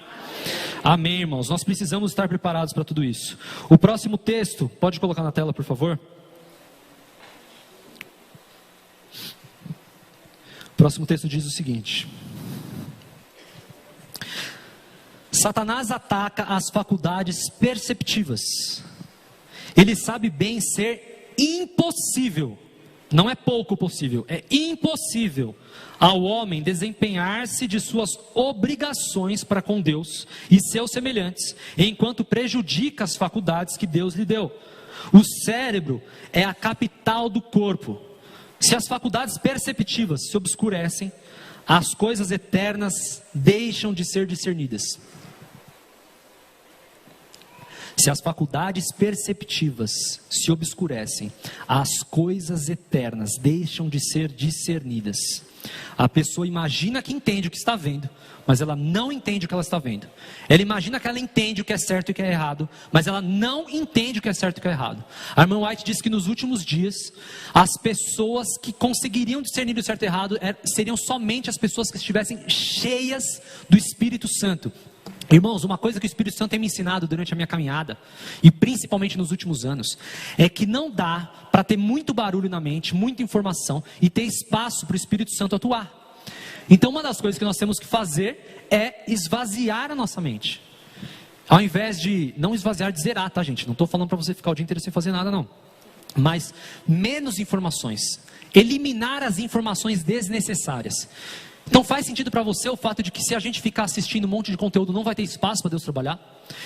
A: Amém, irmãos. Nós precisamos estar preparados para tudo isso. O próximo texto, pode colocar na tela, por favor? O próximo texto diz o seguinte: Satanás ataca as faculdades perceptivas. Ele sabe bem ser impossível, não é pouco possível, é impossível ao homem desempenhar-se de suas obrigações para com Deus e seus semelhantes, enquanto prejudica as faculdades que Deus lhe deu. O cérebro é a capital do corpo. Se as faculdades perceptivas se obscurecem, as coisas eternas deixam de ser discernidas.
B: Se as faculdades perceptivas se obscurecem, as coisas eternas deixam de ser discernidas. A pessoa imagina que entende o que está vendo, mas ela não entende o que ela está vendo. Ela imagina que ela entende o que é certo e o que é errado, mas ela não entende o que é certo e o que é errado. A irmã White diz que nos últimos dias, as pessoas que conseguiriam discernir o certo e o errado seriam somente as pessoas que estivessem cheias do Espírito Santo. Irmãos, uma coisa que o Espírito Santo tem me ensinado durante a minha caminhada, e principalmente nos últimos anos, é que não dá para ter muito barulho na mente, muita informação, e ter espaço para o Espírito Santo atuar. Então uma das coisas que nós temos que fazer é esvaziar a nossa mente. Ao invés de, não esvaziar de zerar, tá gente? Não estou falando para você ficar o dia inteiro sem fazer nada não. Mas menos informações, eliminar as informações desnecessárias. Então faz sentido para você o fato de que se a gente ficar assistindo um monte de conteúdo, não vai ter espaço para Deus trabalhar,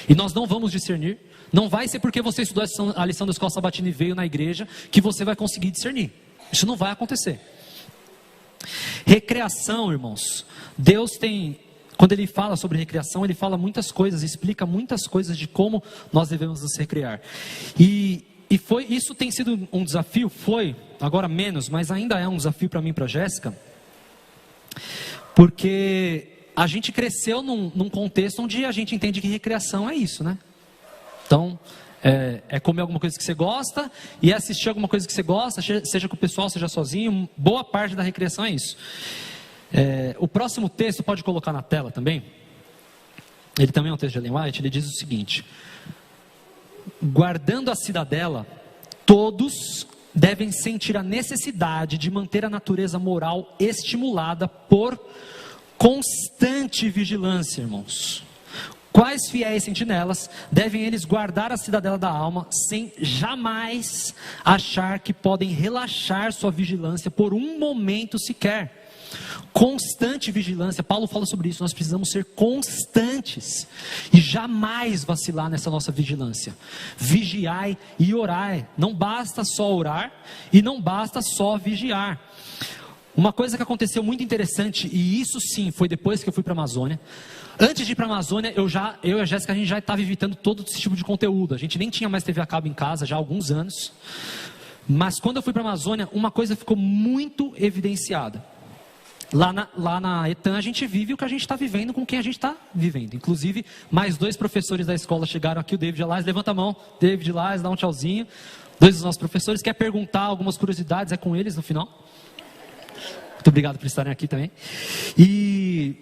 B: e nós não vamos discernir. Não vai ser porque você estudou a lição da escola sabatina e veio na igreja que você vai conseguir discernir. Isso não vai acontecer. Recreação, irmãos. Deus tem, quando Ele fala sobre recreação, Ele fala muitas coisas, explica muitas coisas de como nós devemos nos recrear. Isso tem sido um desafio, agora menos, mas ainda é um desafio para mim e para a Jéssica, porque a gente cresceu num contexto onde a gente entende que recreação é isso, né? Então, é comer alguma coisa que você gosta e assistir alguma coisa que você gosta, seja com o pessoal, seja sozinho. Boa parte da recreação é isso. O próximo texto, pode colocar na tela também. Ele também é um texto de Ellen White. Ele diz o seguinte: guardando a cidadela, todos devem sentir a necessidade de manter a natureza moral estimulada por constante vigilância, irmãos. Quais fiéis sentinelas devem eles guardar a cidadela da alma, sem jamais achar que podem relaxar sua vigilância por um momento sequer. Constante vigilância, Paulo fala sobre isso. Nós precisamos ser constantes e jamais vacilar nessa nossa vigilância. Vigiai e orai. Não basta só orar e não basta só vigiar. Uma coisa que aconteceu muito interessante, e isso sim foi depois que eu fui para a Amazônia. Antes de ir para a Amazônia, eu e a Jéssica, a gente já estava evitando todo esse tipo de conteúdo. A gente nem tinha mais TV a cabo em casa já há alguns anos. Mas quando eu fui para a Amazônia, uma coisa ficou muito evidenciada. Lá na ETAM a gente vive o que a gente está vivendo com quem a gente está vivendo. Inclusive, mais 2 professores da escola chegaram aqui. O David Elias, levanta a mão. David Elias, dá um tchauzinho. 2 dos nossos professores. Quer perguntar algumas curiosidades? É com eles no final. Muito obrigado por estarem aqui também. E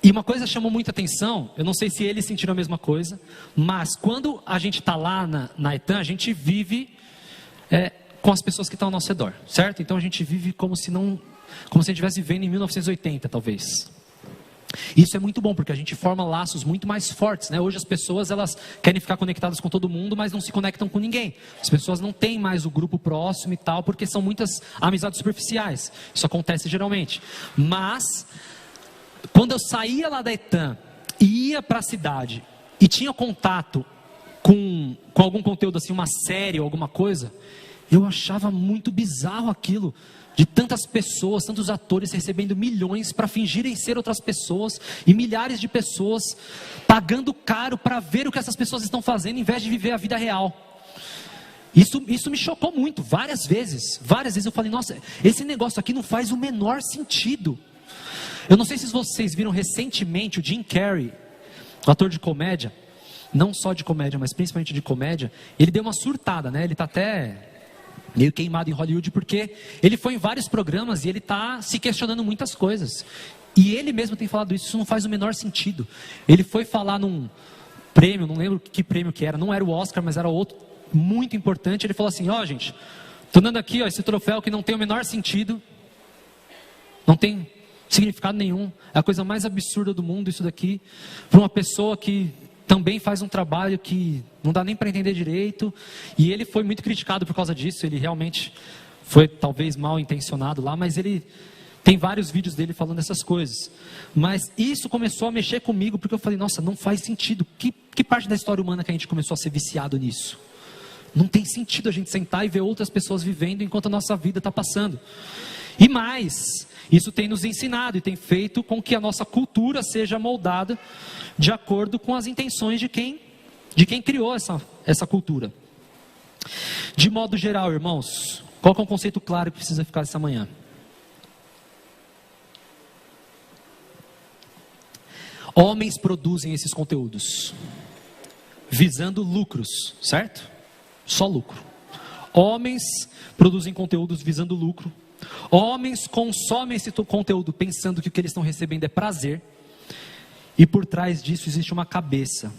B: uma coisa chamou muita atenção. Eu não sei se eles sentiram a mesma coisa. Mas quando a gente está lá na ETAM, a gente vive com as pessoas que estão ao nosso redor. Certo? Então a gente vive como se a gente estivesse vivendo em 1980, talvez. Isso é muito bom, porque a gente forma laços muito mais fortes, né? Hoje as pessoas, elas querem ficar conectadas com todo mundo, mas não se conectam com ninguém. As pessoas não têm mais o grupo próximo e tal, porque são muitas amizades superficiais. Isso acontece geralmente. Mas, quando eu saía lá da ETAM e ia para a cidade e tinha contato com algum conteúdo assim, uma série ou alguma coisa, eu achava muito bizarro aquilo. De tantas pessoas, tantos atores recebendo milhões para fingirem ser outras pessoas, e milhares de pessoas pagando caro para ver o que essas pessoas estão fazendo, em vez de viver a vida real. Isso me chocou muito, várias vezes eu falei, nossa, esse negócio aqui não faz o menor sentido. Eu não sei se vocês viram recentemente o Jim Carrey, o ator de comédia, não só de comédia, mas principalmente de comédia. Ele deu uma surtada, né? Ele está até meio queimado em Hollywood, porque ele foi em vários programas e ele está se questionando muitas coisas. E ele mesmo tem falado isso não faz o menor sentido. Ele foi falar num prêmio, não lembro que prêmio que era, não era o Oscar, mas era outro, muito importante. Ele falou assim, gente, estou dando aqui esse troféu que não tem o menor sentido, não tem significado nenhum, é a coisa mais absurda do mundo isso daqui, para uma pessoa que também faz um trabalho que não dá nem para entender direito. E ele foi muito criticado por causa disso. Ele realmente foi talvez mal intencionado lá, mas ele tem vários vídeos dele falando essas coisas. Mas isso começou a mexer comigo, porque eu falei, nossa, não faz sentido. Que parte da história humana que a gente começou a ser viciado nisso? Não tem sentido a gente sentar e ver outras pessoas vivendo enquanto a nossa vida está passando. E mais, isso tem nos ensinado e tem feito com que a nossa cultura seja moldada de acordo com as intenções de quem de quem criou essa cultura. De modo geral, irmãos, qual que é um conceito claro que precisa ficar essa manhã? Homens produzem esses conteúdos visando lucros, certo? Só lucro. Homens produzem conteúdos visando lucro. Homens consomem esse conteúdo pensando que o que eles estão recebendo é prazer. E por trás disso existe uma cabeça,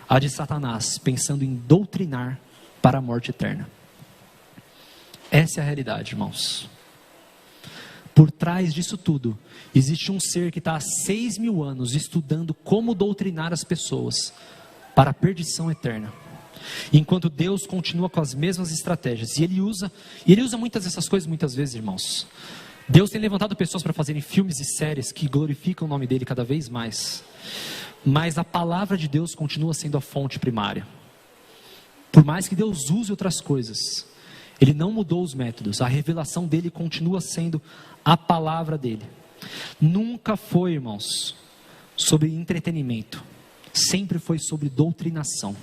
B: a de Satanás, pensando em doutrinar para a morte eterna. Essa é a realidade, irmãos. Por trás disso tudo, existe um ser que está há 6.000 anos estudando como doutrinar as pessoas para a perdição eterna. Enquanto Deus continua com as mesmas estratégias. E Ele usa muitas dessas coisas muitas vezes, irmãos. Deus tem levantado pessoas para fazerem filmes e séries que glorificam o nome dEle cada vez mais. Mas a palavra de Deus continua sendo a fonte primária. Por mais que Deus use outras coisas, Ele não mudou os métodos. A revelação dEle continua sendo a palavra dEle. Nunca foi, irmãos, sobre entretenimento. Sempre foi sobre doutrinação.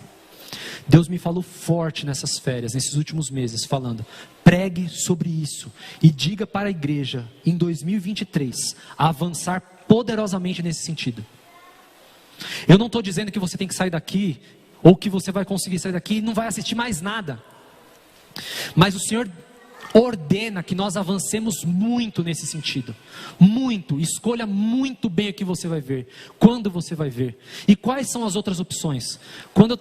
B: Deus me falou forte nessas férias, nesses últimos meses, falando: pregue sobre isso e diga para a igreja, em 2023, avançar poderosamente nesse sentido. Eu não estou dizendo que você tem que sair daqui, ou que você vai conseguir sair daqui e não vai assistir mais nada. Mas o Senhor ordena que nós avancemos muito nesse sentido. Muito. Escolha muito bem o que você vai ver. Quando você vai ver. E quais são as outras opções? Quando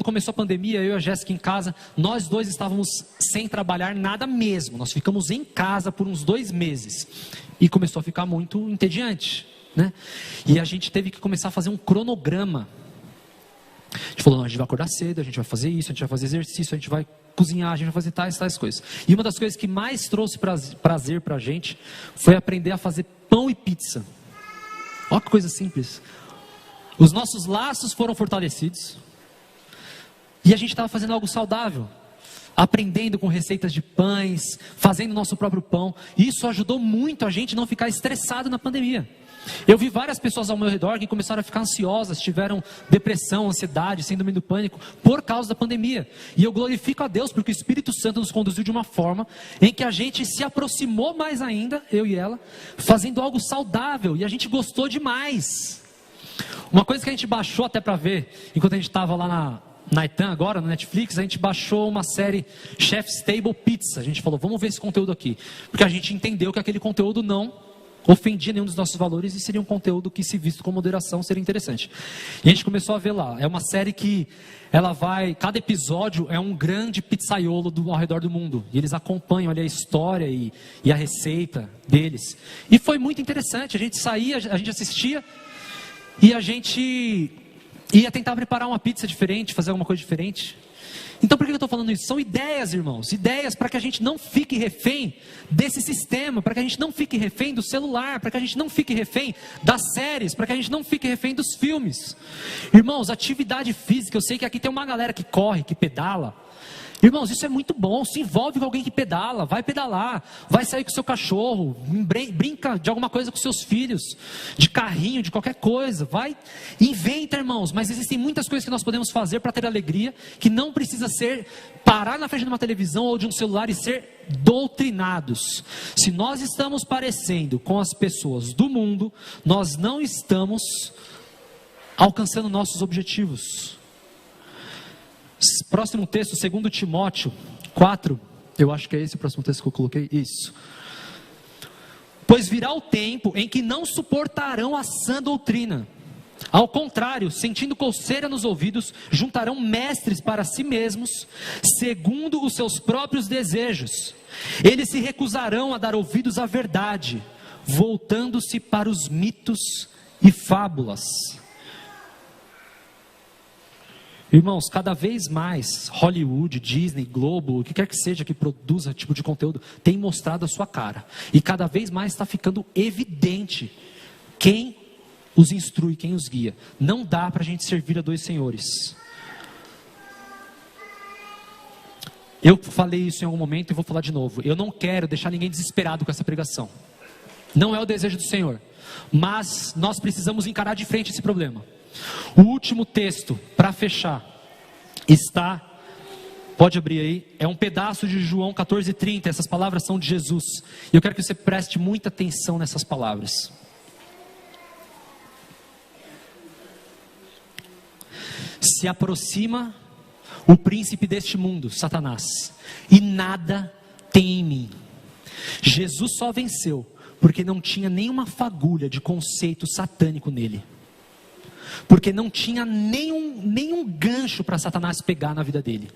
B: começou a pandemia, eu e a Jéssica em casa, nós dois estávamos sem trabalhar nada mesmo. Nós ficamos em casa por uns 2 meses. E começou a ficar muito entediante, né? E a gente teve que começar a fazer um cronograma. A gente falou: não, a gente vai acordar cedo, a gente vai fazer isso, a gente vai fazer exercício, a gente vai cozinhar, a gente vai fazer tais coisas. E uma das coisas que mais trouxe prazer pra gente foi aprender a fazer pão e pizza. Olha que coisa simples. Os nossos laços foram fortalecidos. E a gente estava fazendo algo saudável. Aprendendo com receitas de pães, fazendo nosso próprio pão. E isso ajudou muito a gente não ficar estressado na pandemia. Eu vi várias pessoas ao meu redor que começaram a ficar ansiosas, tiveram depressão, ansiedade, síndrome do pânico, por causa da pandemia. E eu glorifico a Deus porque o Espírito Santo nos conduziu de uma forma em que a gente se aproximou mais ainda, eu e ela, fazendo algo saudável, e a gente gostou demais. Uma coisa que a gente baixou até para ver, enquanto a gente estava lá na Itan agora, no Netflix, a gente baixou uma série Chef's Table Pizza. A gente falou: vamos ver esse conteúdo aqui, porque a gente entendeu que aquele conteúdo não ofendia nenhum dos nossos valores e seria um conteúdo que, se visto com moderação, seria interessante. E a gente começou a ver lá. É uma série que cada episódio é um grande pizzaiolo ao redor do mundo. E eles acompanham ali a história e a receita deles. E foi muito interessante. A gente saía, a gente assistia e a gente ia tentar preparar uma pizza diferente, fazer alguma coisa diferente. Então por que eu estou falando isso? São ideias, irmãos, ideias para que a gente não fique refém desse sistema, para que a gente não fique refém do celular, para que a gente não fique refém das séries, para que a gente não fique refém dos filmes. Irmãos, atividade física, eu sei que aqui tem uma galera que corre, que pedala. Irmãos, isso é muito bom. Se envolve com alguém que pedala, vai pedalar, vai sair com o seu cachorro, brinca de alguma coisa com seus filhos, de carrinho, de qualquer coisa, inventa, irmãos. Mas existem muitas coisas que nós podemos fazer para ter alegria, que não precisa ser parar na frente de uma televisão ou de um celular e ser doutrinados. Se nós estamos parecendo com as pessoas do mundo, nós não estamos alcançando nossos objetivos. Próximo texto, 2 Timóteo 4, eu acho que é esse o próximo texto que eu coloquei, isso. Pois virá o tempo em que não suportarão a sã doutrina. Ao contrário, sentindo coceira nos ouvidos, juntarão mestres para si mesmos, segundo os seus próprios desejos. Eles se recusarão a dar ouvidos à verdade, voltando-se para os mitos e fábulas. Irmãos, cada vez mais Hollywood, Disney, Globo, o que quer que seja que produza tipo de conteúdo, tem mostrado a sua cara. E cada vez mais está ficando evidente quem os instrui, quem os guia. Não dá para a gente servir a 2 senhores. Eu falei isso em algum momento e vou falar de novo. Eu não quero deixar ninguém desesperado com essa pregação. Não é o desejo do Senhor. Mas nós precisamos encarar de frente esse problema. O último texto, para fechar, está, pode abrir aí, é um pedaço de João 14:30, essas palavras são de Jesus. E eu quero que você preste muita atenção nessas palavras. Se aproxima o príncipe deste mundo, Satanás, e nada tem em mim. Jesus só venceu porque não tinha nenhuma fagulha de conceito satânico nele. Porque não tinha nenhum gancho para Satanás pegar na vida dele.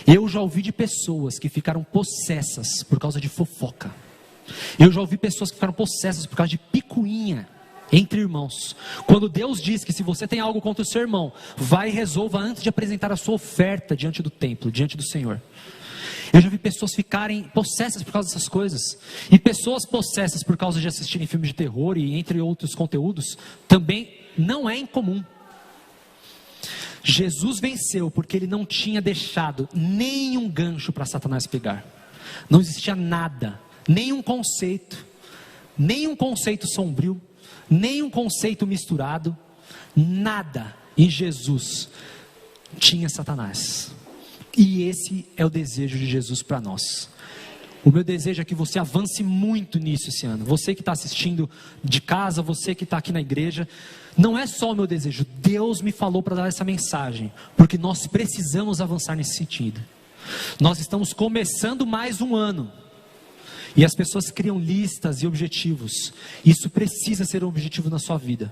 B: Eu já ouvi de pessoas que ficaram possessas por causa de fofoca. Eu já ouvi pessoas que ficaram possessas por causa de picuinha entre irmãos. Quando Deus diz que se você tem algo contra o seu irmão, vai e resolva antes de apresentar a sua oferta diante do templo, diante do Senhor. Eu já vi pessoas ficarem possessas por causa dessas coisas. E pessoas possessas por causa de assistirem filmes de terror e entre outros conteúdos, também não é incomum. Jesus venceu porque ele não tinha deixado nenhum gancho para Satanás pegar. Não existia nada, nenhum conceito sombrio, nenhum conceito misturado, nada em Jesus tinha Satanás. E esse é o desejo de Jesus para nós. O meu desejo é que você avance muito nisso esse ano. Você que está assistindo de casa, você que está aqui na igreja. Não é só o meu desejo, Deus me falou para dar essa mensagem, porque nós precisamos avançar nesse sentido. Nós estamos começando mais um ano, e as pessoas criam listas e objetivos. Isso precisa ser um objetivo na sua vida.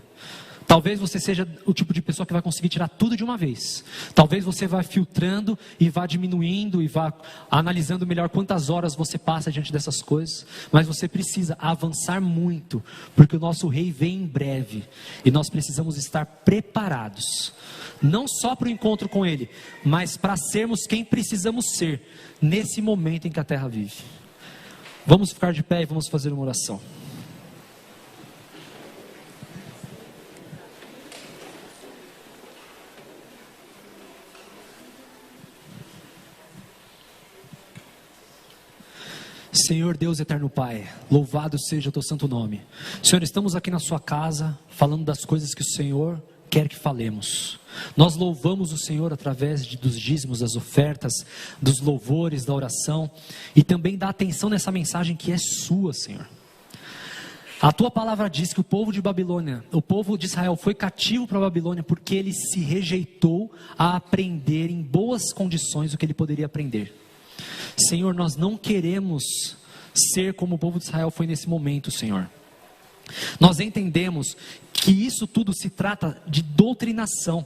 B: Talvez você seja o tipo de pessoa que vai conseguir tirar tudo de uma vez. Talvez você vá filtrando e vá diminuindo e vá analisando melhor quantas horas você passa diante dessas coisas. Mas você precisa avançar muito, porque o nosso rei vem em breve. E nós precisamos estar preparados. Não só para o encontro com ele, mas para sermos quem precisamos ser nesse momento em que a terra vive. Vamos ficar de pé e vamos fazer uma oração. Senhor Deus eterno Pai, louvado seja o teu santo nome. Senhor, estamos aqui na sua casa, falando das coisas que o Senhor quer que falemos. Nós louvamos o Senhor através dos dízimos, das ofertas, dos louvores, da oração, e também da atenção nessa mensagem que é sua, Senhor. A tua palavra diz que o povo de Babilônia, o povo de Israel foi cativo para a Babilônia porque ele se rejeitou a aprender em boas condições o que ele poderia aprender. Senhor, nós não queremos ser como o povo de Israel foi nesse momento, Senhor. Nós entendemos que isso tudo se trata de doutrinação.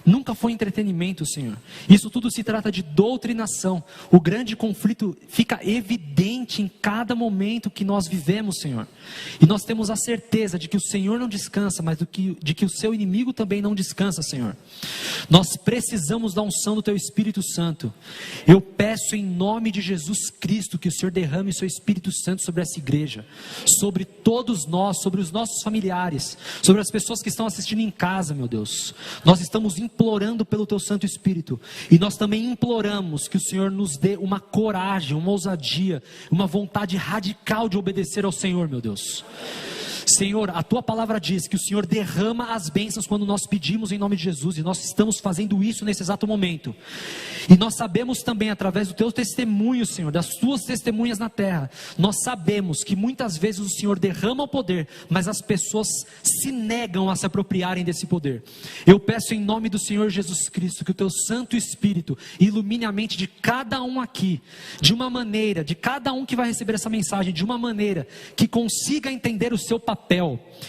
B: Nunca foi entretenimento, Senhor. Isso tudo se trata de doutrinação. O grande conflito fica evidente em cada momento que nós vivemos, Senhor. E nós temos a certeza de que o Senhor não descansa, mas de que o seu inimigo também não descansa, Senhor. Nós precisamos da unção do Teu Espírito Santo. Eu peço em nome de Jesus Cristo que o Senhor derrame o Seu Espírito Santo sobre essa igreja, sobre todos nós, sobre os nossos familiares, sobre as pessoas que estão assistindo em casa, meu Deus. Nós estamos implorando pelo Teu Santo Espírito, e nós também imploramos que o Senhor nos dê uma coragem, uma ousadia, uma vontade radical de obedecer ao Senhor, meu Deus. Senhor, a Tua palavra diz que o Senhor derrama as bênçãos quando nós pedimos em nome de Jesus, e nós estamos fazendo isso nesse exato momento. E nós sabemos também, através do Teu testemunho, Senhor, das Tuas testemunhas na terra, nós sabemos que muitas vezes o Senhor derrama o poder, mas as pessoas se negam a se apropriarem desse poder. Eu peço em nome do Senhor Jesus Cristo que o Teu Santo Espírito ilumine a mente de cada um aqui, de uma maneira, de cada um que vai receber essa mensagem, de uma maneira que consiga entender o seu papel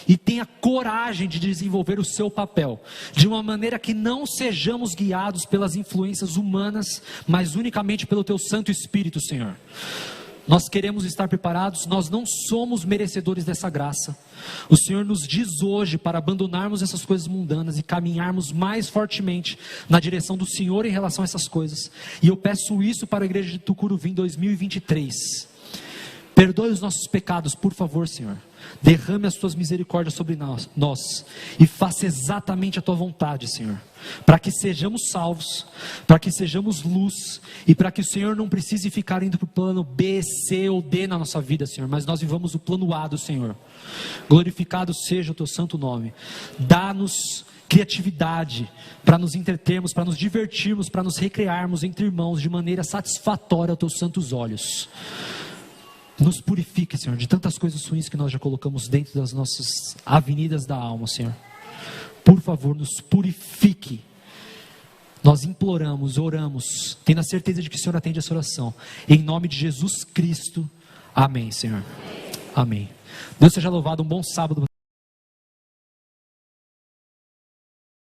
B: e tenha coragem de desenvolver o seu papel, de uma maneira que não sejamos guiados pelas influências humanas, mas unicamente pelo Teu Santo Espírito, Senhor. Nós queremos estar preparados, nós não somos merecedores dessa graça. O Senhor nos diz hoje para abandonarmos essas coisas mundanas e caminharmos mais fortemente na direção do Senhor em relação a essas coisas. E eu peço isso para a igreja de Tucuruvi em 2023. Perdoe os nossos pecados, por favor, Senhor. Derrame as tuas misericórdias sobre nós e faça exatamente a tua vontade, Senhor, para que sejamos salvos, para que sejamos luz e para que o Senhor não precise ficar indo para o plano B, C ou D na nossa vida, Senhor, mas nós vivamos o plano A do Senhor. Glorificado seja o teu santo nome. Dá-nos criatividade para nos entretermos, para nos divertirmos, para nos recrearmos entre irmãos de maneira satisfatória aos teus santos olhos. Nos purifique, Senhor, de tantas coisas ruins que nós já colocamos dentro das nossas avenidas da alma, Senhor. Por favor, nos purifique. Nós imploramos, oramos, tendo a certeza de que o Senhor atende essa oração. Em nome de Jesus Cristo. Amém, Senhor. Amém. Deus seja louvado. Um bom sábado.